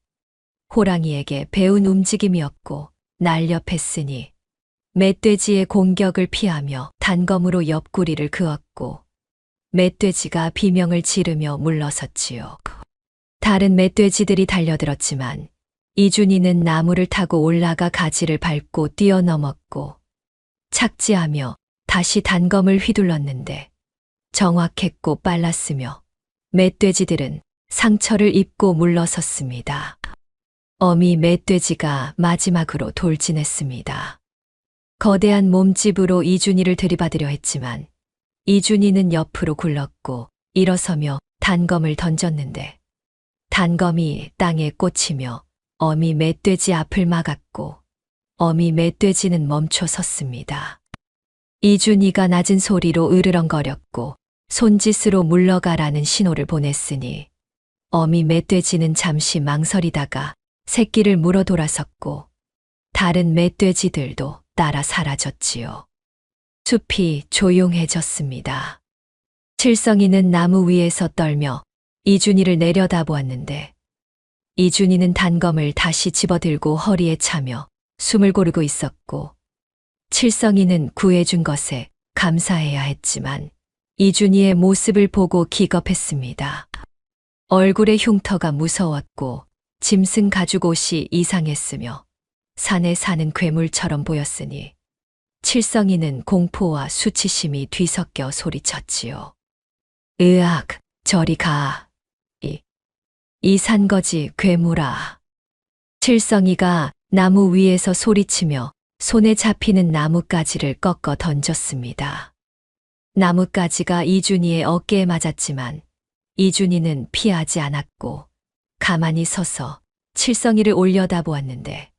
호랑이에게 배운 움직임이었고 날렵했으니 멧돼지의 공격을 피하며 단검으로 옆구리를 그었고 멧돼지가 비명을 지르며 물러섰지요. 다른 멧돼지들이 달려들었지만 이준이는 나무를 타고 올라가 가지를 밟고 뛰어넘었고 착지하며 다시 단검을 휘둘렀는데 정확했고 빨랐으며 멧돼지들은 상처를 입고 물러섰습니다. 어미 멧돼지가 마지막으로 돌진했습니다. 거대한 몸집으로 이준이를 들이받으려 했지만 이준이는 옆으로 굴렀고 일어서며 단검을 던졌는데 단검이 땅에 꽂히며 어미 멧돼지 앞을 막았고 어미 멧돼지는 멈춰 섰습니다. 이준이가 낮은 소리로 으르렁거렸고 손짓으로 물러가라는 신호를 보냈으니 어미 멧돼지는 잠시 망설이다가 새끼를 물어 돌아섰고 다른 멧돼지들도 따라 사라졌지요. 숲이 조용해졌습니다. 칠성이는 나무 위에서 떨며 이준이를 내려다보았는데 이준이는 단검을 다시 집어들고 허리에 차며 숨을 고르고 있었고 칠성이는 구해준 것에 감사해야 했지만 이준이의 모습을 보고 기겁했습니다. 얼굴의 흉터가 무서웠고 짐승 가죽 옷이 이상했으며 산에 사는 괴물처럼 보였으니 칠성이는 공포와 수치심이 뒤섞여 소리쳤지요. 으악, 저리 가. 이 산거지 괴물아. 칠성이가 나무 위에서 소리치며 손에 잡히는 나뭇가지를 꺾어 던졌습니다. 나뭇가지가 이준이의 어깨에 맞았지만 이준이는 피하지 않았고 가만히 서서 칠성이를 올려다보았는데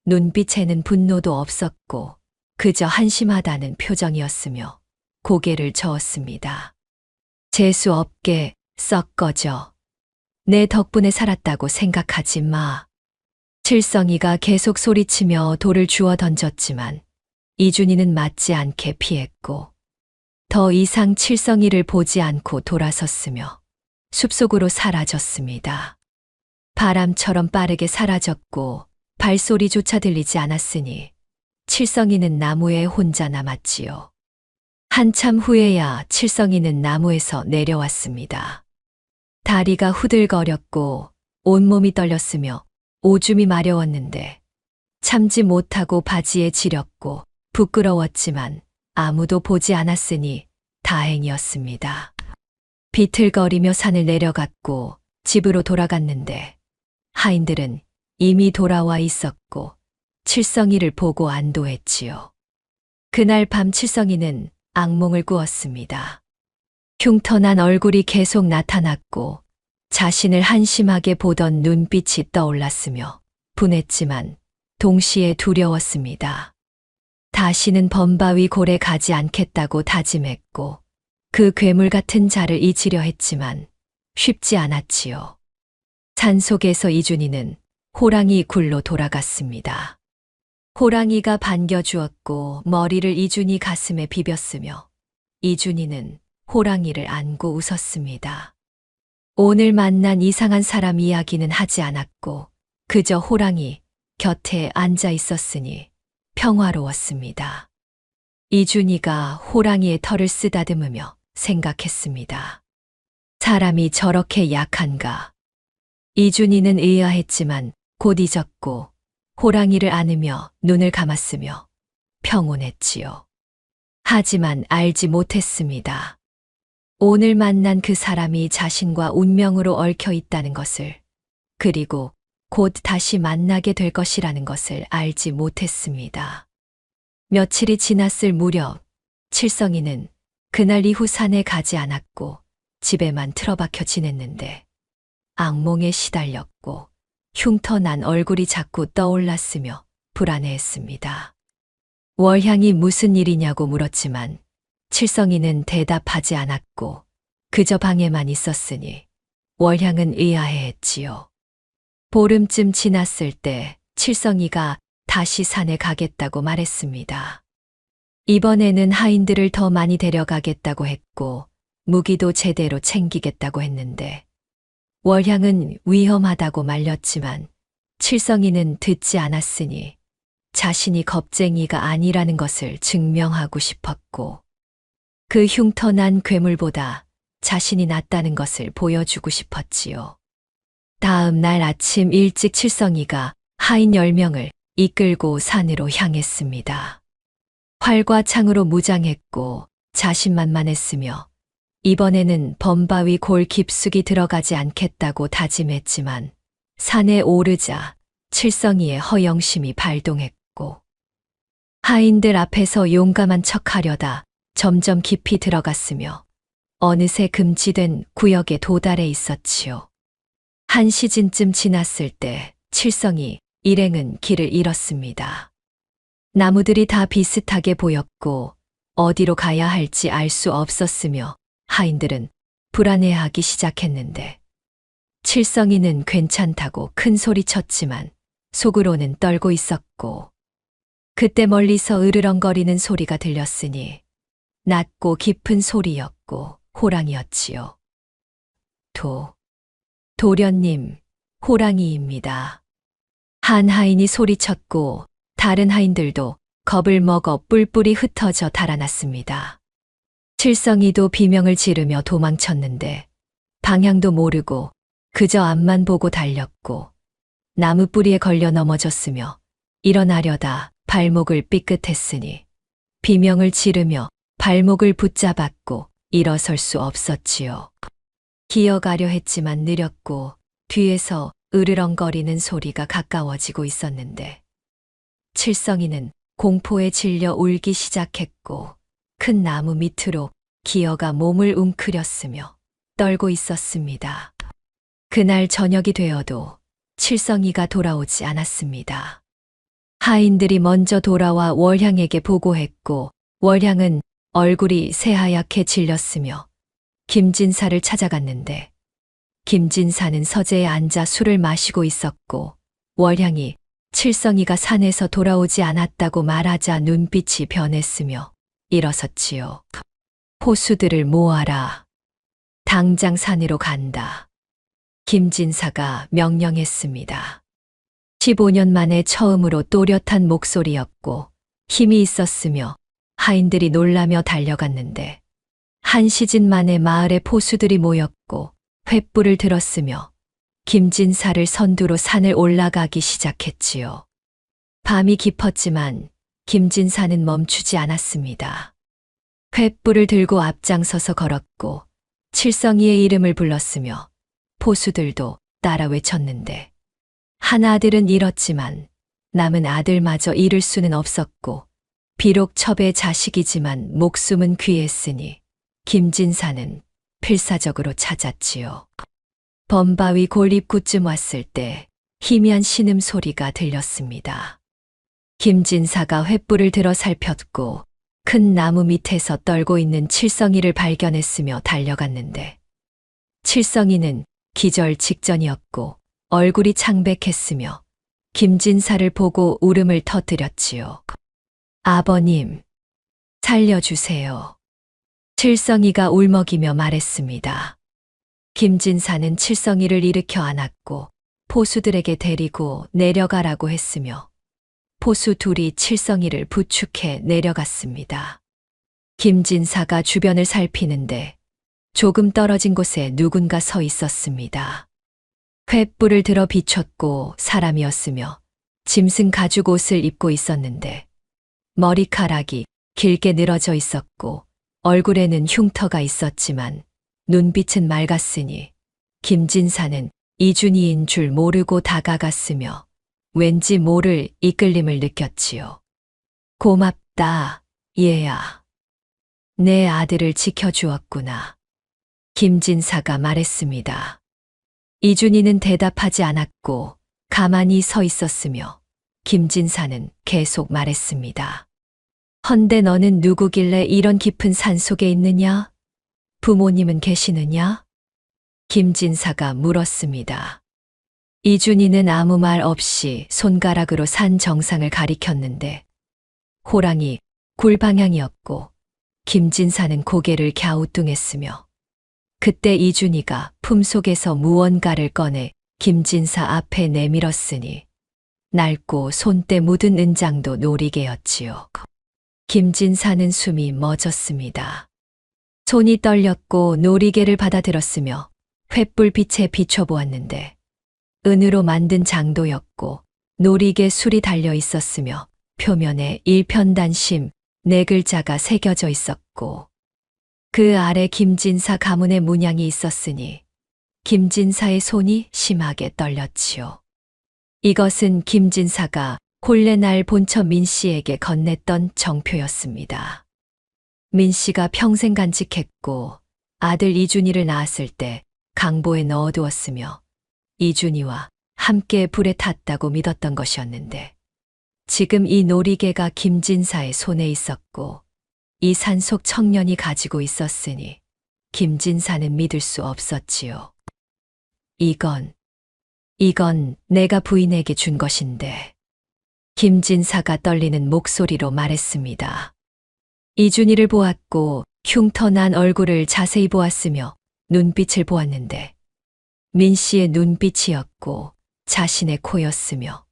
눈빛에는 분노도 없었고 그저 한심하다는 표정이었으며 고개를 저었습니다. 재수 없게 썩 꺼져. 내 덕분에 살았다고 생각하지 마. 칠성이가 계속 소리치며 돌을 주워 던졌지만 이준이는 맞지 않게 피했고 더 이상 칠성이를 보지 않고 돌아섰으며 숲속으로 사라졌습니다. 바람처럼 빠르게 사라졌고 발소리조차 들리지 않았으니 칠성이는 나무에 혼자 남았지요. 한참 후에야 칠성이는 나무에서 내려왔습니다. 다리가 후들거렸고 온몸이 떨렸으며 오줌이 마려웠는데 참지 못하고 바지에 지렸고 부끄러웠지만 아무도 보지 않았으니 다행이었습니다. 비틀거리며 산을 내려갔고 집으로 돌아갔는데 하인들은 이미 돌아와 있었고 칠성이를 보고 안도했지요. 그날 밤 칠성이는 악몽을 꾸었습니다. 흉터난 얼굴이 계속 나타났고 자신을 한심하게 보던 눈빛이 떠올랐으며 분했지만 동시에 두려웠습니다. 다시는 범바위 골에 가지 않겠다고 다짐했고 그 괴물 같은 자를 잊으려 했지만 쉽지 않았지요. 산속에서 이준이는 호랑이 굴로 돌아갔습니다. 호랑이가 반겨주었고 머리를 이준이 가슴에 비볐으며 이준이는 호랑이를 안고 웃었습니다. 오늘 만난 이상한 사람 이야기는 하지 않았고 그저 호랑이 곁에 앉아 있었으니 평화로웠습니다. 이준이가 호랑이의 털을 쓰다듬으며 생각했습니다. 사람이 저렇게 약한가. 이준이는 의아했지만 곧 잊었고 호랑이를 안으며 눈을 감았으며 평온했지요. 하지만 알지 못했습니다. 오늘 만난 그 사람이 자신과 운명으로 얽혀 있다는 것을, 그리고 곧 다시 만나게 될 것이라는 것을 알지 못했습니다. 며칠이 지났을 무렵 칠성이는 그날 이후 산에 가지 않았고 집에만 틀어박혀 지냈는데 악몽에 시달렸고 흉터난 얼굴이 자꾸 떠올랐으며 불안해했습니다. 월향이 무슨 일이냐고 물었지만 칠성이는 대답하지 않았고 그저 방에만 있었으니 월향은 의아해했지요. 보름쯤 지났을 때 칠성이가 다시 산에 가겠다고 말했습니다. 이번에는 하인들을 더 많이 데려가겠다고 했고 무기도 제대로 챙기겠다고 했는데 월향은 위험하다고 말렸지만 칠성이는 듣지 않았으니 자신이 겁쟁이가 아니라는 것을 증명하고 싶었고 그 흉터난 괴물보다 자신이 낫다는 것을 보여주고 싶었지요. 다음 날 아침 일찍 칠성이가 하인 10명을 이끌고 산으로 향했습니다. 활과 창으로 무장했고 자신만만했으며 이번에는 범바위 골 깊숙이 들어가지 않겠다고 다짐했지만 산에 오르자 칠성이의 허영심이 발동했고 하인들 앞에서 용감한 척하려다 점점 깊이 들어갔으며 어느새 금지된 구역에 도달해 있었지요. 한 시즌쯤 지났을 때 칠성이 일행은 길을 잃었습니다. 나무들이 다 비슷하게 보였고 어디로 가야 할지 알 수 없었으며 하인들은 불안해하기 시작했는데 칠성이는 괜찮다고 큰 소리 쳤지만 속으로는 떨고 있었고 그때 멀리서 으르렁거리는 소리가 들렸으니 낮고 깊은 소리였고 호랑이였지요. 도련님, 호랑이입니다. 한 하인이 소리쳤고 다른 하인들도 겁을 먹어 뿔뿔이 흩어져 달아났습니다. 칠성이도 비명을 지르며 도망쳤는데 방향도 모르고 그저 앞만 보고 달렸고 나무 뿌리에 걸려 넘어졌으며 일어나려다 발목을 삐끗했으니 비명을 지르며 발목을 붙잡았고 일어설 수 없었지요. 기어가려 했지만 느렸고 뒤에서 으르렁거리는 소리가 가까워지고 있었는데 칠성이는 공포에 질려 울기 시작했고 큰 나무 밑으로 기어가 몸을 웅크렸으며 떨고 있었습니다. 그날 저녁이 되어도 칠성이가 돌아오지 않았습니다. 하인들이 먼저 돌아와 월향에게 보고했고 월향은 얼굴이 새하얗게 질렸으며 김진사를 찾아갔는데 김진사는 서재에 앉아 술을 마시고 있었고 월향이 칠성이가 산에서 돌아오지 않았다고 말하자 눈빛이 변했으며 일어섰지요. 포수들을 모아라. 당장 산으로 간다. 김진사가 명령했습니다. 15년 만에 처음으로 또렷한 목소리였고 힘이 있었으며 하인들이 놀라며 달려갔는데 한 시즌 만에 마을에 포수들이 모였고 횃불을 들었으며 김진사를 선두로 산을 올라가기 시작했지요. 밤이 깊었지만 김진사는 멈추지 않았습니다. 횃불을 들고 앞장서서 걸었고 칠성이의 이름을 불렀으며 포수들도 따라 외쳤는데 한 아들은 잃었지만 남은 아들마저 잃을 수는 없었고 비록 첩의 자식이지만 목숨은 귀했으니 김진사는 필사적으로 찾았지요. 범바위 골 입구쯤 왔을 때 희미한 신음소리가 들렸습니다. 김진사가 횃불을 들어 살폈고 큰 나무 밑에서 떨고 있는 칠성이를 발견했으며 달려갔는데 칠성이는 기절 직전이었고 얼굴이 창백했으며 김진사를 보고 울음을 터뜨렸지요. 아버님, 살려주세요. 칠성이가 울먹이며 말했습니다. 김진사는 칠성이를 일으켜 안았고 포수들에게 데리고 내려가라고 했으며 포수 둘이 칠성이를 부축해 내려갔습니다. 김진사가 주변을 살피는데 조금 떨어진 곳에 누군가 서 있었습니다. 횃불을 들어 비췄고 사람이었으며 짐승 가죽 옷을 입고 있었는데 머리카락이 길게 늘어져 있었고 얼굴에는 흉터가 있었지만 눈빛은 맑았으니 김진사는 이준희인 줄 모르고 다가갔으며 왠지 모를 이끌림을 느꼈지요. 고맙다, 얘야. 내 아들을 지켜주었구나. 김진사가 말했습니다. 이준희는 대답하지 않았고 가만히 서 있었으며 김진사는 계속 말했습니다. 헌데 너는 누구길래 이런 깊은 산 속에 있느냐? 부모님은 계시느냐? 김진사가 물었습니다. 이준희는 아무 말 없이 손가락으로 산 정상을 가리켰는데 호랑이 굴 방향이었고 김진사는 고개를 갸우뚱했으며 그때 이준희가 품속에서 무언가를 꺼내 김진사 앞에 내밀었으니 낡고 손때 묻은 은장도 놀이개였지요. 김진사는 숨이 멎었습니다. 손이 떨렸고 놀이개를 받아들었으며 횃불빛에 비춰보았는데 은으로 만든 장도였고 놀이개 술이 달려 있었으며 표면에 일편단심 4글자가 새겨져 있었고 그 아래 김진사 가문의 문양이 있었으니 김진사의 손이 심하게 떨렸지요. 이것은 김진사가 본래 날 본처 민씨에게 건넸던 정표였습니다. 민씨가 평생 간직했고 아들 이준희를 낳았을 때 강보에 넣어두었으며 이준희와 함께 불에 탔다고 믿었던 것이었는데 지금 이 놀이개가 김진사의 손에 있었고 이 산속 청년이 가지고 있었으니 김진사는 믿을 수 없었지요. 이건 내가 부인에게 준 것인데 김진사가 떨리는 목소리로 말했습니다. 이준희를 보았고 흉터난 얼굴을 자세히 보았으며 눈빛을 보았는데 민씨의 눈빛이었고 자신의 코였으며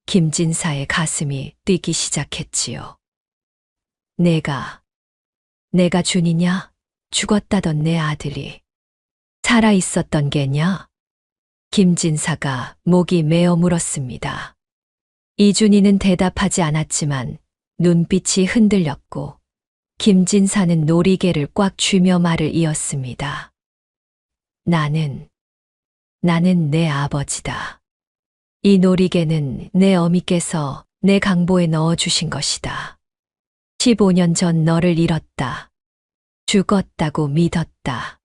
김진사의 가슴이 뛰기 시작했지요. 내가 준이냐? 죽었다던 내 아들이 살아 있었던 게냐? 김진사가 목이 메어 물었습니다. 이준희는 대답하지 않았지만 눈빛이 흔들렸고 김진사는 놀이개를 꽉 쥐며 말을 이었습니다. 나는 내 아버지다. 이 놀이개는 내 어미께서 내 강보에 넣어주신 것이다. 15년 전 너를 잃었다. 죽었다고 믿었다.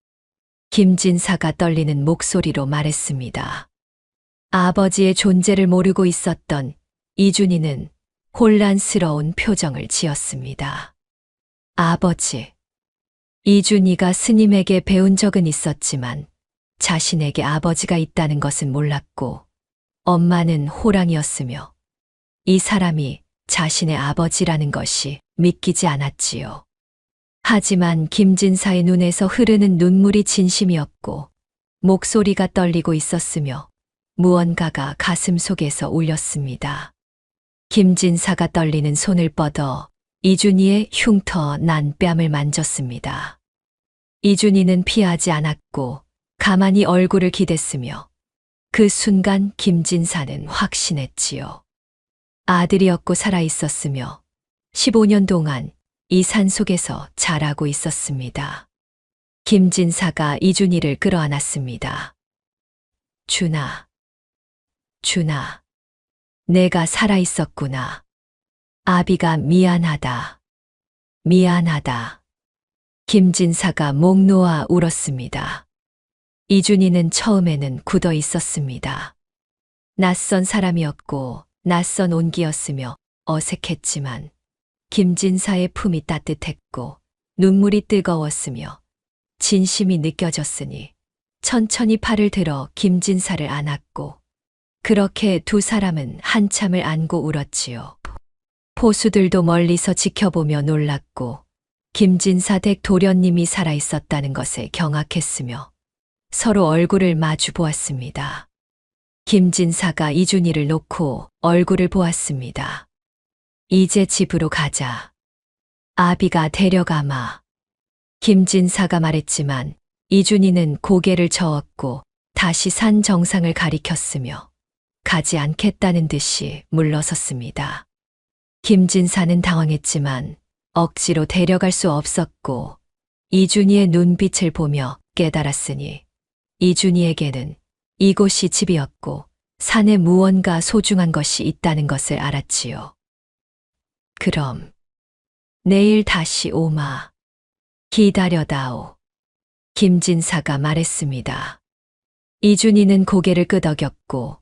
김진사가 떨리는 목소리로 말했습니다. 아버지의 존재를 모르고 있었던 이준희는 혼란스러운 표정을 지었습니다. 아버지. 이준희가 스님에게 배운 적은 있었지만 자신에게 아버지가 있다는 것은 몰랐고 엄마는 호랑이였으며 이 사람이 자신의 아버지라는 것이 믿기지 않았지요. 하지만 김진사의 눈에서 흐르는 눈물이 진심이었고 목소리가 떨리고 있었으며 무언가가 가슴 속에서 울렸습니다. 김진사가 떨리는 손을 뻗어 이준희의 흉터 난 뺨을 만졌습니다. 이준희는 피하지 않았고 가만히 얼굴을 기댔으며 그 순간 김진사는 확신했지요. 아들이었고 살아있었으며 15년 동안 이 산속에서 자라고 있었습니다. 김진사가 이준희를 끌어안았습니다. 준아, 내가 살아있었구나. 아비가 미안하다. 김진사가 목 놓아 울었습니다. 이준희는 처음에는 굳어 있었습니다. 낯선 사람이었고 낯선 온기였으며 어색했지만 김진사의 품이 따뜻했고 눈물이 뜨거웠으며 진심이 느껴졌으니 천천히 팔을 들어 김진사를 안았고 그렇게 두 사람은 한참을 안고 울었지요. 포수들도 멀리서 지켜보며 놀랐고 김진사 댁 도련님이 살아있었다는 것에 경악했으며 서로 얼굴을 마주 보았습니다. 김진사가 이준희를 놓고 얼굴을 보았습니다. 이제 집으로 가자. 아비가 데려가마. 김진사가 말했지만 이준희는 고개를 저었고 다시 산 정상을 가리켰으며 가지 않겠다는 듯이 물러섰습니다. 김진사는 당황했지만 억지로 데려갈 수 없었고 이준희의 눈빛을 보며 깨달았으니 이준희에게는 이곳이 집이었고 산에 무언가 소중한 것이 있다는 것을 알았지요. 그럼 내일 다시 오마. 기다려다오. 김진사가 말했습니다. 이준희는 고개를 끄덕였고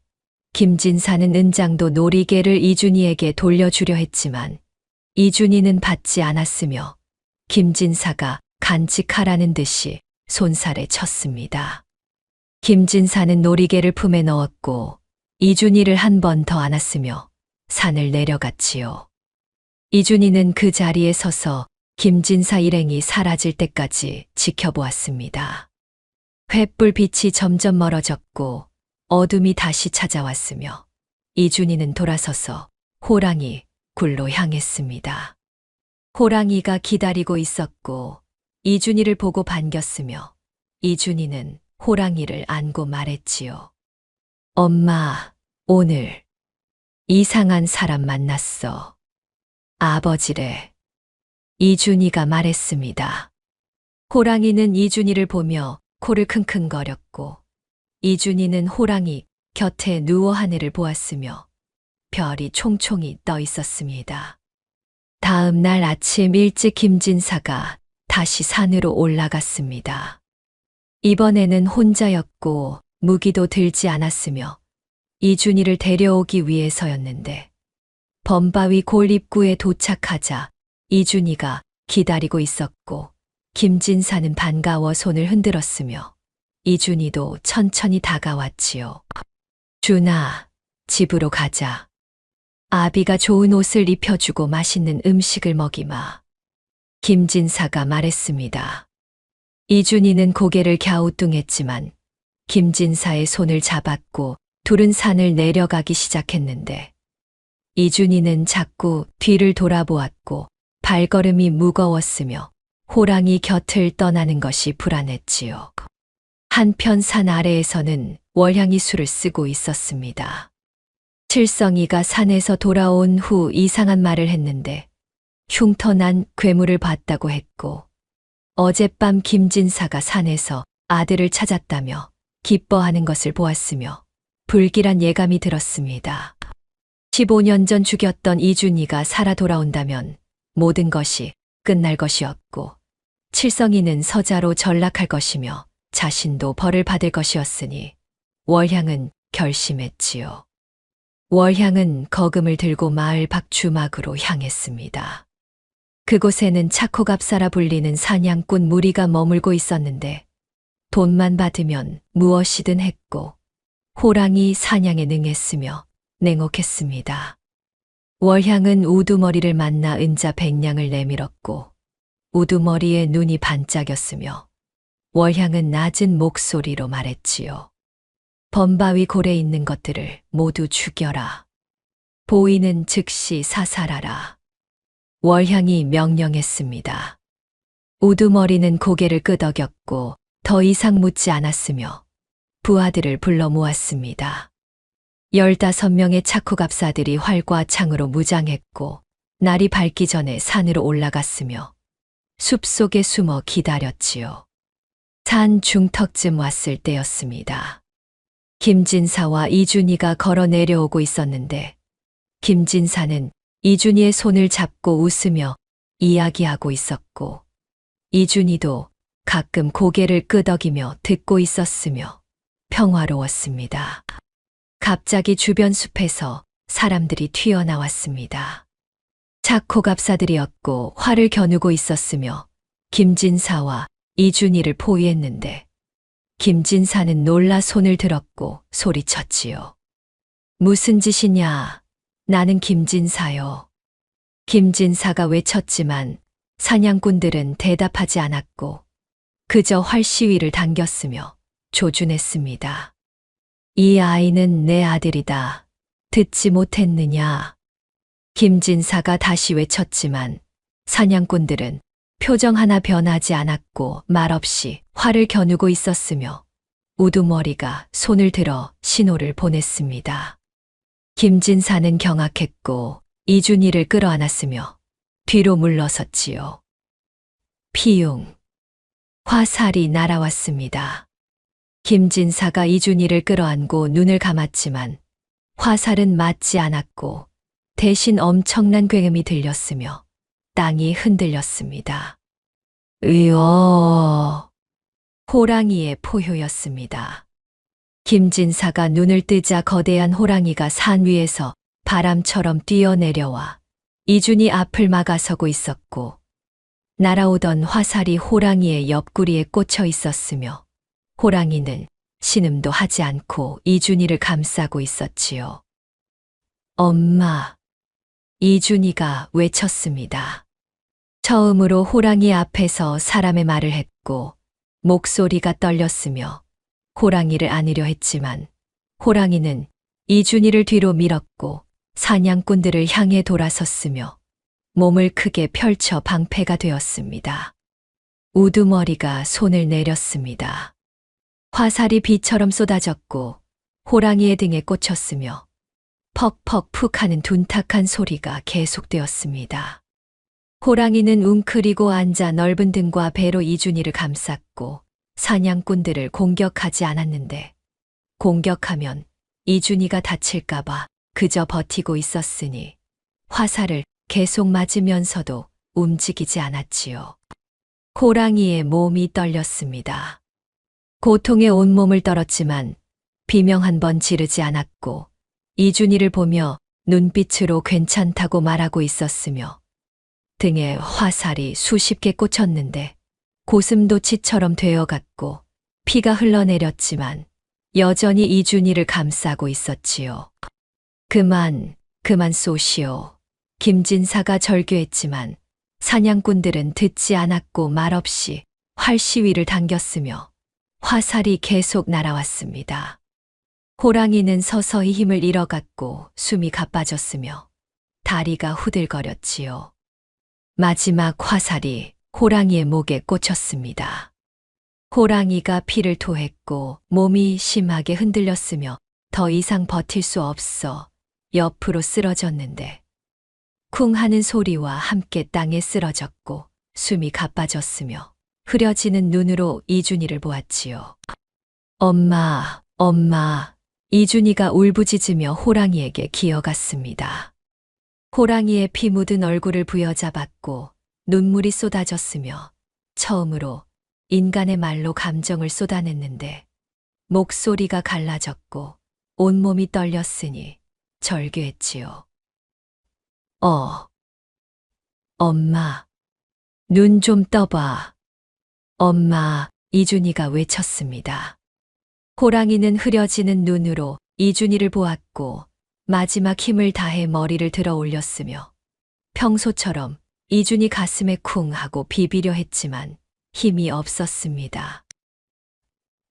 김진사는 은장도 놀이개를 이준희에게 돌려주려 했지만 이준희는 받지 않았으며 김진사가 간직하라는 듯이 손살에 쳤습니다. 김진사는 놀이개를 품에 넣었고 이준희를 한 번 더 안았으며 산을 내려갔지요. 이준희는 그 자리에 서서 김진사 일행이 사라질 때까지 지켜보았습니다. 횃불 빛이 점점 멀어졌고 어둠이 다시 찾아왔으며 이준희는 돌아서서 호랑이 굴로 향했습니다. 호랑이가 기다리고 있었고 이준희를 보고 반겼으며 이준희는 호랑이를 안고 말했지요. 엄마, 오늘 이상한 사람 만났어. 아버지래. 이준희가 말했습니다. 호랑이는 이준희를 보며 코를 킁킁거렸고 이준희는 호랑이 곁에 누워 하늘을 보았으며 별이 총총히 떠 있었습니다. 다음 날 아침 일찍 김진사가 다시 산으로 올라갔습니다. 이번에는 혼자였고 무기도 들지 않았으며 이준희를 데려오기 위해서였는데 범바위 골 입구에 도착하자 이준희가 기다리고 있었고 김진사는 반가워 손을 흔들었으며 이준희도 천천히 다가왔지요. 준아, 집으로 가자. 아비가 좋은 옷을 입혀주고 맛있는 음식을 먹이마. 김진사가 말했습니다. 이준희는 고개를 갸우뚱했지만 김진사의 손을 잡았고 둘은 산을 내려가기 시작했는데 이준희는 자꾸 뒤를 돌아보았고 발걸음이 무거웠으며 호랑이 곁을 떠나는 것이 불안했지요. 한편 산 아래에서는 월향이 술을 쓰고 있었습니다. 칠성이가 산에서 돌아온 후 이상한 말을 했는데 흉터난 괴물을 봤다고 했고 어젯밤 김진사가 산에서 아들을 찾았다며 기뻐하는 것을 보았으며 불길한 예감이 들었습니다. 15년 전 죽였던 이준희가 살아 돌아온다면 모든 것이 끝날 것이었고 칠성이는 서자로 전락할 것이며 자신도 벌을 받을 것이었으니 월향은 결심했지요. 월향은 거금을 들고 마을 밖 주막으로 향했습니다. 그곳에는 차코갑사라 불리는 사냥꾼 무리가 머물고 있었는데 돈만 받으면 무엇이든 했고 호랑이 사냥에 능했으며 냉혹했습니다. 월향은 우두머리를 만나 은자 100냥을 내밀었고 우두머리에 눈이 반짝였으며 월향은 낮은 목소리로 말했지요. 범바위 골에 있는 것들을 모두 죽여라. 보이는 즉시 사살하라. 월향이 명령했습니다. 우두머리는 고개를 끄덕였고 더 이상 묻지 않았으며 부하들을 불러 모았습니다. 15명의 차코갑사들이 활과 창으로 무장했고 날이 밝기 전에 산으로 올라갔으며 숲속에 숨어 기다렸지요. 산 중턱쯤 왔을 때였습니다. 김진사와 이준희가 걸어 내려오고 있었는데 김진사는 이준희의 손을 잡고 웃으며 이야기하고 있었고 이준희도 가끔 고개를 끄덕이며 듣고 있었으며 평화로웠습니다. 갑자기 주변 숲에서 사람들이 튀어나왔습니다. 차코갑사들이었고 활을 겨누고 있었으며 김진사와 이준희를 포위했는데 김진사는 놀라 손을 들었고 소리쳤지요. 무슨 짓이냐? 나는 김진사요. 김진사가 외쳤지만 사냥꾼들은 대답하지 않았고 그저 활 시위를 당겼으며 조준했습니다. 이 아이는 내 아들이다. 듣지 못했느냐? 김진사가 다시 외쳤지만 사냥꾼들은 표정 하나 변하지 않았고 말없이 화를 겨누고 있었으며 우두머리가 손을 들어 신호를 보냈습니다. 김진사는 경악했고 이준희를 끌어안았으며 뒤로 물러섰지요. 피용. 화살이 날아왔습니다. 김진사가 이준희를 끌어안고 눈을 감았지만 화살은 맞지 않았고 대신 엄청난 굉음이 들렸으며 땅이 흔들렸습니다. 으어. 호랑이의 포효였습니다. 김진사가 눈을 뜨자 거대한 호랑이가 산 위에서 바람처럼 뛰어내려와 이준희 앞을 막아서고 있었고 날아오던 화살이 호랑이의 옆구리에 꽂혀 있었으며 호랑이는 신음도 하지 않고 이준희를 감싸고 있었지요. 엄마. 이준희가 외쳤습니다. 처음으로 호랑이 앞에서 사람의 말을 했고 목소리가 떨렸으며 호랑이를 안으려 했지만 호랑이는 이준희를 뒤로 밀었고 사냥꾼들을 향해 돌아섰으며 몸을 크게 펼쳐 방패가 되었습니다. 우두머리가 손을 내렸습니다. 화살이 비처럼 쏟아졌고 호랑이의 등에 꽂혔으며 퍽퍽 푹 하는 둔탁한 소리가 계속되었습니다. 호랑이는 웅크리고 앉아 넓은 등과 배로 이준희를 감쌌고 사냥꾼들을 공격하지 않았는데 공격하면 이준희가 다칠까봐 그저 버티고 있었으니 화살을 계속 맞으면서도 움직이지 않았지요. 호랑이의 몸이 떨렸습니다. 고통에 온몸을 떨었지만 비명 한 번 지르지 않았고 이준희를 보며 눈빛으로 괜찮다고 말하고 있었으며 등에 화살이 수십 개 꽂혔는데 고슴도치처럼 되어갔고 피가 흘러내렸지만 여전히 이준희를 감싸고 있었지요. 그만 쏘시오. 김진사가 절규했지만 사냥꾼들은 듣지 않았고 말없이 활시위를 당겼으며 화살이 계속 날아왔습니다. 호랑이는 서서히 힘을 잃어갔고 숨이 가빠졌으며 다리가 후들거렸지요. 마지막 화살이 호랑이의 목에 꽂혔습니다. 호랑이가 피를 토했고 몸이 심하게 흔들렸으며 더 이상 버틸 수 없어 옆으로 쓰러졌는데 쿵 하는 소리와 함께 땅에 쓰러졌고 숨이 가빠졌으며 흐려지는 눈으로 이준희를 보았지요. 엄마. 이준희가 울부짖으며 호랑이에게 기어갔습니다. 호랑이의 피 묻은 얼굴을 부여잡았고 눈물이 쏟아졌으며 처음으로 인간의 말로 감정을 쏟아냈는데 목소리가 갈라졌고 온몸이 떨렸으니 절규했지요. 엄마, 눈 좀 떠봐. 엄마, 이준희가 외쳤습니다. 호랑이는 흐려지는 눈으로 이준희를 보았고 마지막 힘을 다해 머리를 들어 올렸으며 평소처럼 이준희 가슴에 쿵 하고 비비려 했지만 힘이 없었습니다.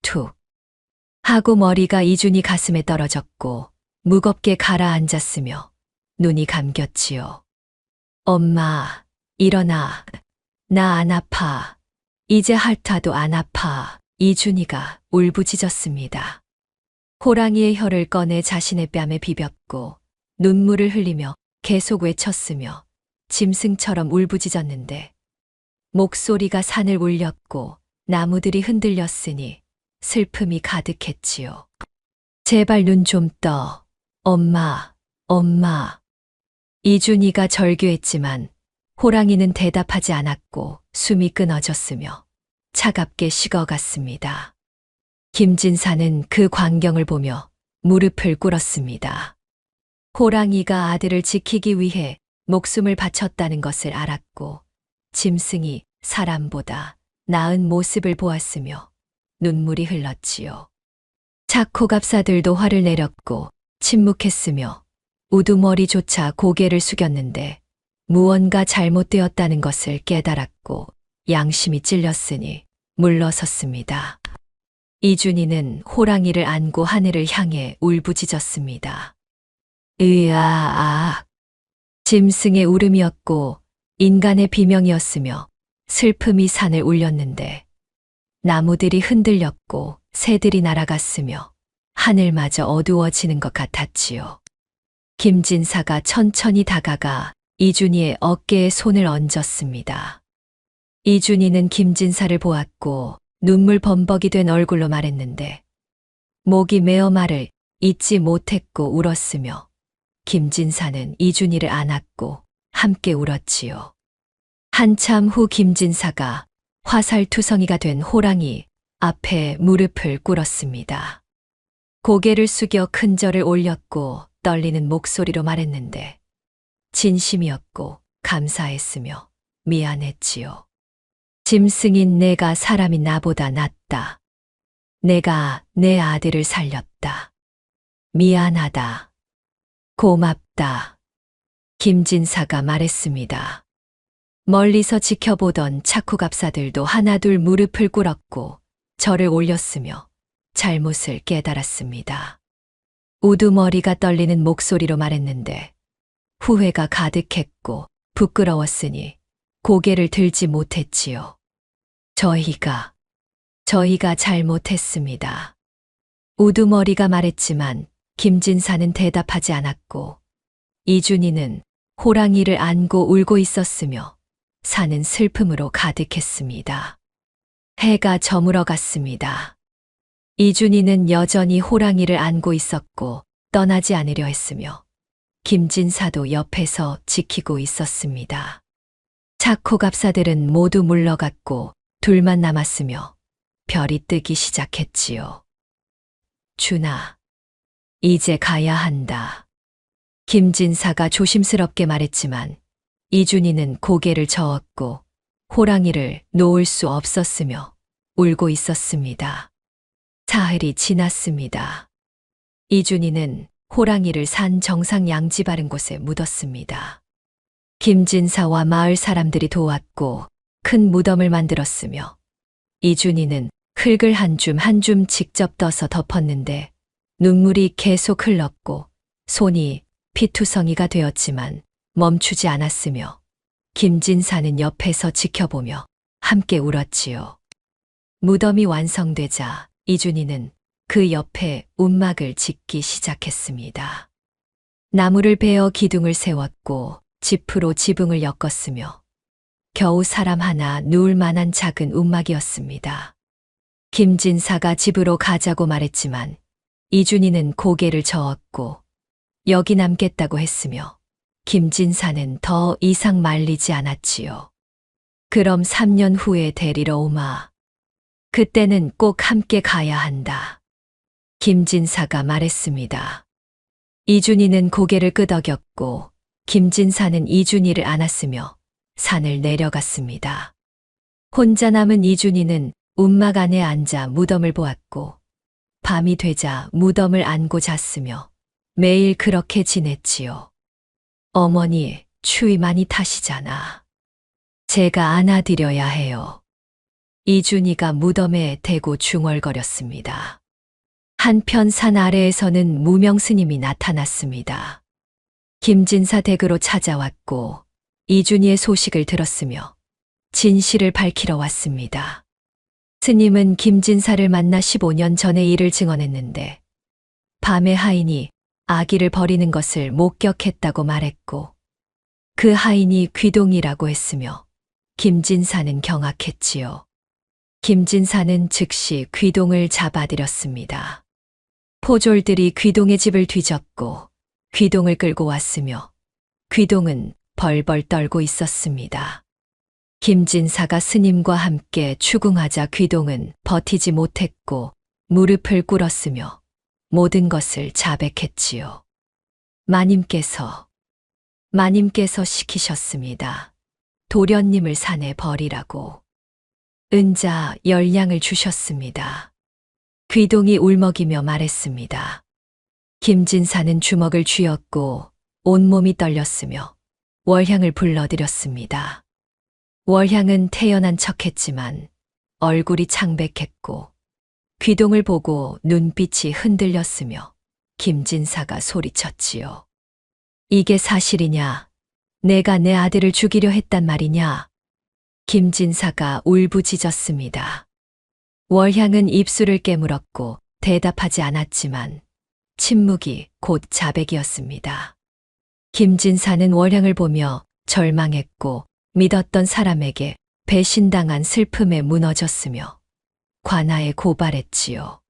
툭 하고 머리가 이준희 가슴에 떨어졌고 무겁게 가라앉았으며 눈이 감겼지요. 엄마, 일어나. 나 안 아파. 이제 핥아도 안 아파. 이준희가 울부짖었습니다. 호랑이의 혀를 꺼내 자신의 뺨에 비볐고 눈물을 흘리며 계속 외쳤으며 짐승처럼 울부짖었는데 목소리가 산을 울렸고 나무들이 흔들렸으니 슬픔이 가득했지요. 제발 눈 좀 떠. 엄마. 이준희가 절규했지만 호랑이는 대답하지 않았고 숨이 끊어졌으며 차갑게 식어갔습니다. 김진사는 그 광경을 보며 무릎을 꿇었습니다. 호랑이가 아들을 지키기 위해 목숨을 바쳤다는 것을 알았고 짐승이 사람보다 나은 모습을 보았으며 눈물이 흘렀지요. 작호갑사들도 화를 내렸고 침묵했으며 우두머리조차 고개를 숙였는데 무언가 잘못되었다는 것을 깨달았고 양심이 찔렸으니 물러섰습니다. 이준희는 호랑이를 안고 하늘을 향해 울부짖었습니다. 으아악. 짐승의 울음이었고 인간의 비명이었으며 슬픔이 산을 울렸는데 나무들이 흔들렸고 새들이 날아갔으며 하늘마저 어두워지는 것 같았지요. 김진사가 천천히 다가가 이준희의 어깨에 손을 얹었습니다. 이준희는 김진사를 보았고 눈물 범벅이 된 얼굴로 말했는데 목이 메어 말을 잇지 못했고 울었으며 김진사는 이준희를 안았고 함께 울었지요. 한참 후 김진사가 화살투성이가 된 호랑이 앞에 무릎을 꿇었습니다. 고개를 숙여 큰 절을 올렸고 떨리는 목소리로 말했는데 진심이었고 감사했으며 미안했지요. 짐승인 내가 사람이 나보다 낫다. 내가 내 아들을 살렸다. 미안하다. 고맙다. 김진사가 말했습니다. 멀리서 지켜보던 착후갑사들도 하나둘 무릎을 꿇었고 절을 올렸으며 잘못을 깨달았습니다. 우두머리가 떨리는 목소리로 말했는데 후회가 가득했고 부끄러웠으니 고개를 들지 못했지요. 저희가 잘못했습니다. 우두머리가 말했지만 김진사는 대답하지 않았고 이준희는 호랑이를 안고 울고 있었으며 산은 슬픔으로 가득했습니다. 해가 저물어 갔습니다. 이준희는 여전히 호랑이를 안고 있었고 떠나지 않으려 했으며 김진사도 옆에서 지키고 있었습니다. 착호갑사들은 모두 물러갔고 둘만 남았으며 별이 뜨기 시작했지요. 준아, 이제 가야 한다. 김진사가 조심스럽게 말했지만 이준희는 고개를 저었고 호랑이를 놓을 수 없었으며 울고 있었습니다. 사흘이 지났습니다. 이준희는 호랑이를 산 정상 양지 바른 곳에 묻었습니다. 김진사와 마을 사람들이 도왔고 큰 무덤을 만들었으며 이준희는 흙을 한 줌 한 줌 직접 떠서 덮었는데 눈물이 계속 흘렀고 손이 피투성이가 되었지만 멈추지 않았으며 김진사는 옆에서 지켜보며 함께 울었지요. 무덤이 완성되자 이준희는 그 옆에 움막을 짓기 시작했습니다. 나무를 베어 기둥을 세웠고 지프로 지붕을 엮었으며 겨우 사람 하나 누울 만한 작은 움막이었습니다. 김진사가 집으로 가자고 말했지만 이준희는 고개를 저었고 여기 남겠다고 했으며 김진사는 더 이상 말리지 않았지요. 그럼 3년 후에 데리러 오마. 그때는 꼭 함께 가야 한다. 김진사가 말했습니다. 이준희는 고개를 끄덕였고 김진사는 이준희를 안았으며 산을 내려갔습니다. 혼자 남은 이준희는 움막 안에 앉아 무덤을 보았고 밤이 되자 무덤을 안고 잤으며 매일 그렇게 지냈지요. 어머니, 추위 많이 타시잖아. 제가 안아드려야 해요. 이준희가 무덤에 대고 중얼거렸습니다. 한편 산 아래에서는 무명 스님이 나타났습니다. 김진사 댁으로 찾아왔고 이준희의 소식을 들었으며 진실을 밝히러 왔습니다. 스님은 김진사를 만나 15년 전의 일을 증언했는데 밤에 하인이 아기를 버리는 것을 목격했다고 말했고 그 하인이 귀동이라고 했으며 김진사는 경악했지요. 김진사는 즉시 귀동을 잡아들였습니다. 포졸들이 귀동의 집을 뒤졌고 귀동을 끌고 왔으며 귀동은 벌벌 떨고 있었습니다. 김진사가 스님과 함께 추궁하자 귀동은 버티지 못했고 무릎을 꿇었으며 모든 것을 자백했지요. 마님께서 시키셨습니다. 도련님을 산에 버리라고. 은자 10냥을 주셨습니다. 귀동이 울먹이며 말했습니다. 김진사는 주먹을 쥐었고 온몸이 떨렸으며 월향을 불러들였습니다. 월향은 태연한 척했지만 얼굴이 창백했고 귀동을 보고 눈빛이 흔들렸으며 김진사가 소리쳤지요. 이게 사실이냐? 내가 내 아들을 죽이려 했단 말이냐? 김진사가 울부짖었습니다. 월향은 입술을 깨물었고 대답하지 않았지만 침묵이 곧 자백이었습니다. 김진사는 월향을 보며 절망했고 믿었던 사람에게 배신당한 슬픔에 무너졌으며 관아에 고발했지요.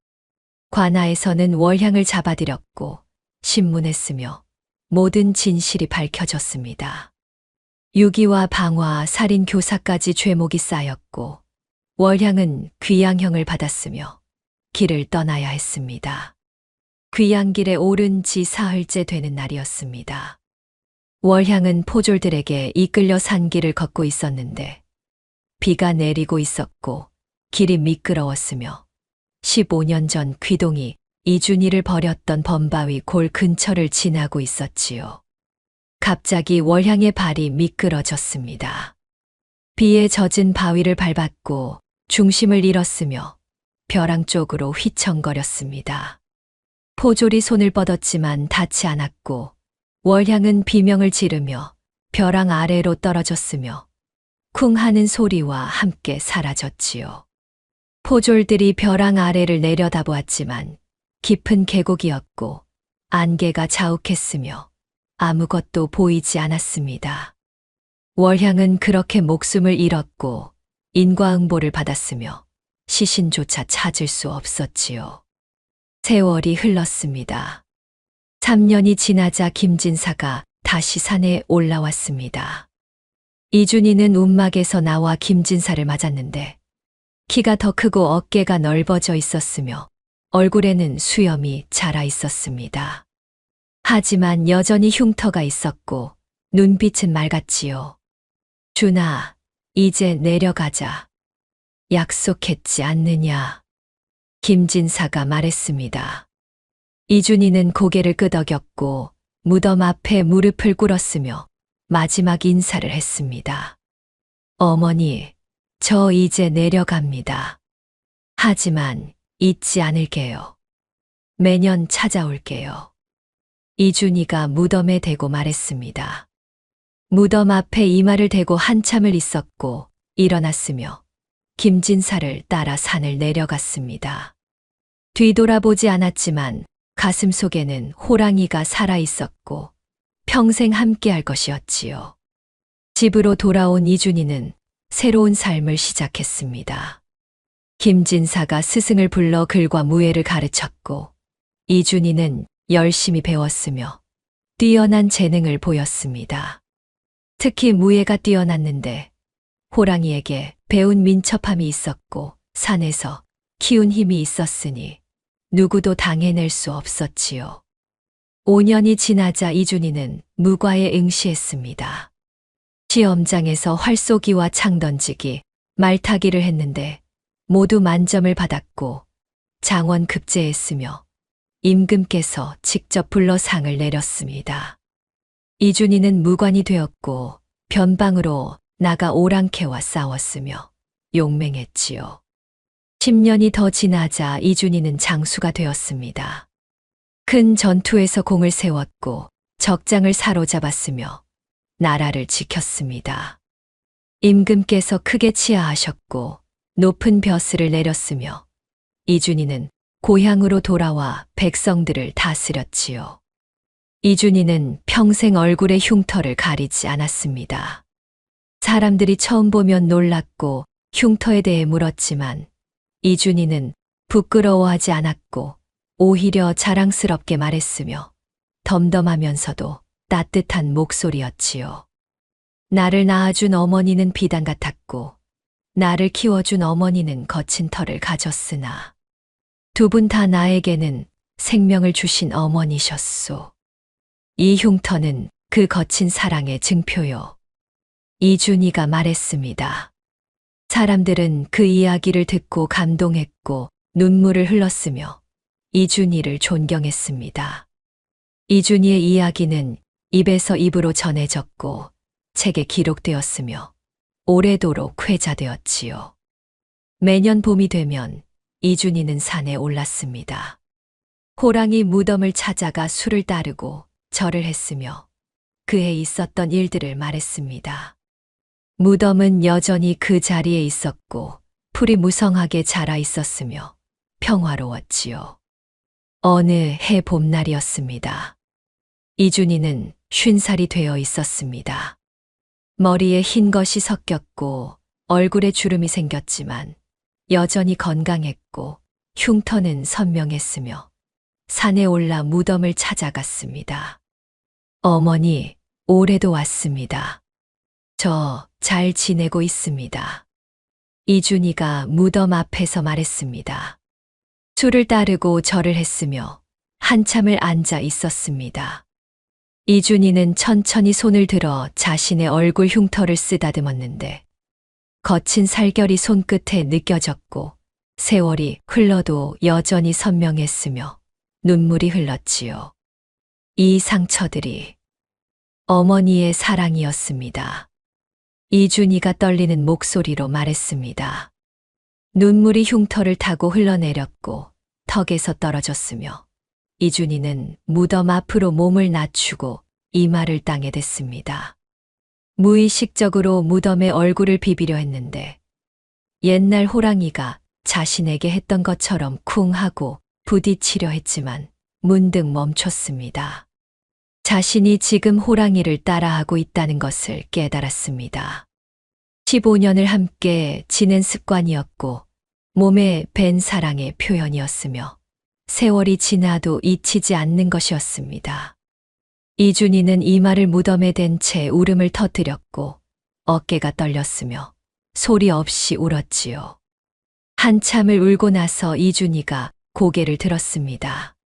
관아에서는 월향을 잡아들였고 신문했으며 모든 진실이 밝혀졌습니다. 유기와 방화, 살인 교사까지 죄목이 쌓였고 월향은 귀양형을 받았으며 길을 떠나야 했습니다. 귀양길에 오른 지 사흘째 되는 날이었습니다. 월향은 포졸들에게 이끌려 산길을 걷고 있었는데 비가 내리고 있었고 길이 미끄러웠으며 15년 전 귀동이 이준희를 버렸던 범바위 골 근처를 지나고 있었지요. 갑자기 월향의 발이 미끄러졌습니다. 비에 젖은 바위를 밟았고 중심을 잃었으며 벼랑 쪽으로 휘청거렸습니다. 포졸이 손을 뻗었지만 닿지 않았고 월향은 비명을 지르며 벼랑 아래로 떨어졌으며 쿵 하는 소리와 함께 사라졌지요. 포졸들이 벼랑 아래를 내려다보았지만 깊은 계곡이었고 안개가 자욱했으며 아무것도 보이지 않았습니다. 월향은 그렇게 목숨을 잃었고 인과응보를 받았으며 시신조차 찾을 수 없었지요. 세월이 흘렀습니다. 3년이 지나자 김진사가 다시 산에 올라왔습니다. 이준희는 움막에서 나와 김진사를 맞았는데 키가 더 크고 어깨가 넓어져 있었으며 얼굴에는 수염이 자라 있었습니다. 하지만 여전히 흉터가 있었고 눈빛은 맑았지요. 준아, 이제 내려가자. 약속했지 않느냐. 김진사가 말했습니다. 이준희는 고개를 끄덕였고 무덤 앞에 무릎을 꿇었으며 마지막 인사를 했습니다. 어머니, 저 이제 내려갑니다. 하지만 잊지 않을게요. 매년 찾아올게요. 이준희가 무덤에 대고 말했습니다. 무덤 앞에 이마를 대고 한참을 있었고 일어났으며 김진사를 따라 산을 내려갔습니다. 뒤돌아보지 않았지만 가슴 속에는 호랑이가 살아 있었고 평생 함께할 것이었지요. 집으로 돌아온 이준희는 새로운 삶을 시작했습니다. 김진사가 스승을 불러 글과 무예를 가르쳤고 이준희는 열심히 배웠으며 뛰어난 재능을 보였습니다. 특히 무예가 뛰어났는데 호랑이에게 배운 민첩함이 있었고 산에서 키운 힘이 있었으니 누구도 당해낼 수 없었지요. 5년이 지나자 이준희는 무과에 응시했습니다. 시험장에서 활쏘기와 창 던지기, 말타기를 했는데 모두 만점을 받았고 장원 급제했으며 임금께서 직접 불러 상을 내렸습니다. 이준희는 무관이 되었고 변방으로 나가 오랑캐와 싸웠으며 용맹했지요. 10년이 더 지나자 이준희는 장수가 되었습니다. 큰 전투에서 공을 세웠고 적장을 사로잡았으며 나라를 지켰습니다. 임금께서 크게 치하하셨고 높은 벼슬을 내렸으며 이준희는 고향으로 돌아와 백성들을 다스렸지요. 이준희는 평생 얼굴의 흉터를 가리지 않았습니다. 사람들이 처음 보면 놀랐고 흉터에 대해 물었지만 이준희는 부끄러워하지 않았고 오히려 자랑스럽게 말했으며 덤덤하면서도 따뜻한 목소리였지요. 나를 낳아준 어머니는 비단 같았고 나를 키워준 어머니는 거친 털을 가졌으나 두 분 다 나에게는 생명을 주신 어머니셨소. 이 흉터는 그 거친 사랑의 증표요. 이준희가 말했습니다. 사람들은 그 이야기를 듣고 감동했고 눈물을 흘렸으며 이준희를 존경했습니다. 이준희의 이야기는 입에서 입으로 전해졌고 책에 기록되었으며 오래도록 회자되었지요. 매년 봄이 되면 이준희는 산에 올랐습니다. 호랑이 무덤을 찾아가 수를 따르고 절을 했으며 그해 있었던 일들을 말했습니다. 무덤은 여전히 그 자리에 있었고 풀이 무성하게 자라 있었으며 평화로웠지요. 어느 해 봄날이었습니다. 이준이는 50살이 되어 있었습니다. 머리에 흰 것이 섞였고 얼굴에 주름이 생겼지만 여전히 건강했고 흉터는 선명했으며 산에 올라 무덤을 찾아갔습니다. 어머니, 올해도 왔습니다. 저 잘 지내고 있습니다. 이준이가 무덤 앞에서 말했습니다. 술을 따르고 절을 했으며 한참을 앉아 있었습니다. 이준이는 천천히 손을 들어 자신의 얼굴 흉터를 쓰다듬었는데 거친 살결이 손끝에 느껴졌고 세월이 흘러도 여전히 선명했으며 눈물이 흘렀지요. 이 상처들이 어머니의 사랑이었습니다. 이준이가 떨리는 목소리로 말했습니다. 눈물이 흉터를 타고 흘러내렸고 턱에서 떨어졌으며 이준이는 무덤 앞으로 몸을 낮추고 이마를 땅에 댔습니다. 무의식적으로 무덤에 얼굴을 비비려 했는데 옛날 호랑이가 자신에게 했던 것처럼 쿵 하고 부딪히려 했지만 문득 멈췄습니다. 자신이 지금 호랑이를 따라하고 있다는 것을 깨달았습니다. 15년을 함께 지낸 습관이었고 몸에 밴 사랑의 표현이었으며 세월이 지나도 잊히지 않는 것이었습니다. 이준이는 이마를 무덤에 댄 채 울음을 터뜨렸고 어깨가 떨렸으며 소리 없이 울었지요. 한참을 울고 나서 이준이가 고개를 들었습니다.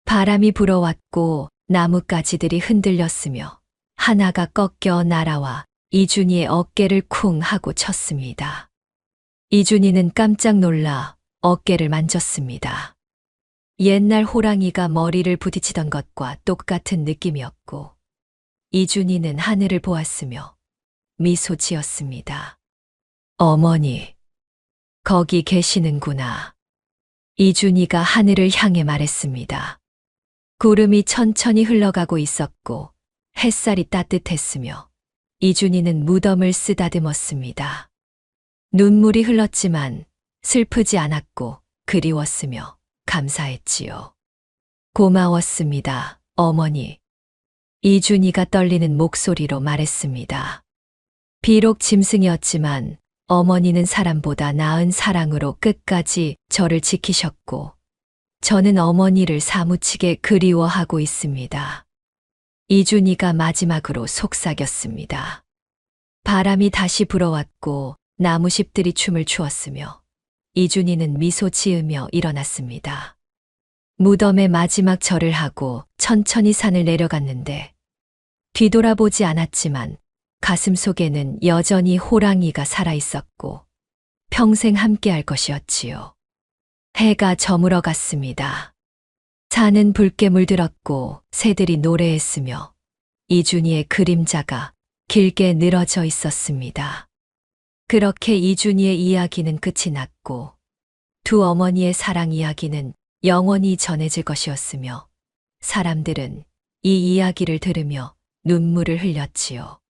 바람이 불어왔고 나뭇가지들이 흔들렸으며 하나가 꺾여 날아와 이준이의 어깨를 쿵 하고 쳤습니다. 이준이는 깜짝 놀라 어깨를 만졌습니다. 옛날 호랑이가 머리를 부딪히던 것과 똑같은 느낌이었고 이준이는 하늘을 보았으며 미소 지었습니다. 어머니, 거기 계시는구나. 이준이가 하늘을 향해 말했습니다. 구름이 천천히 흘러가고 있었고 햇살이 따뜻했으며 이준이는 무덤을 쓰다듬었습니다. 눈물이 흘렀지만 슬프지 않았고 그리웠으며 감사했지요. 고마웠습니다, 어머니. 이준이가 떨리는 목소리로 말했습니다. 비록 짐승이었지만 어머니는 사람보다 나은 사랑으로 끝까지 저를 지키셨고 저는 어머니를 사무치게 그리워하고 있습니다. 이준이가 마지막으로 속삭였습니다. 바람이 다시 불어왔고 나무잎들이 춤을 추었으며 이준이는 미소 지으며 일어났습니다. 무덤의 마지막 절을 하고 천천히 산을 내려갔는데 뒤돌아보지 않았지만 가슴 속에는 여전히 호랑이가 살아있었고 평생 함께할 것이었지요. 해가 저물어 갔습니다. 산은 붉게 물들었고 새들이 노래했으며 이준이의 그림자가 길게 늘어져 있었습니다. 그렇게 이준이의 이야기는 끝이 났고 두 어머니의 사랑 이야기는 영원히 전해질 것이었으며 사람들은 이 이야기를 들으며 눈물을 흘렸지요.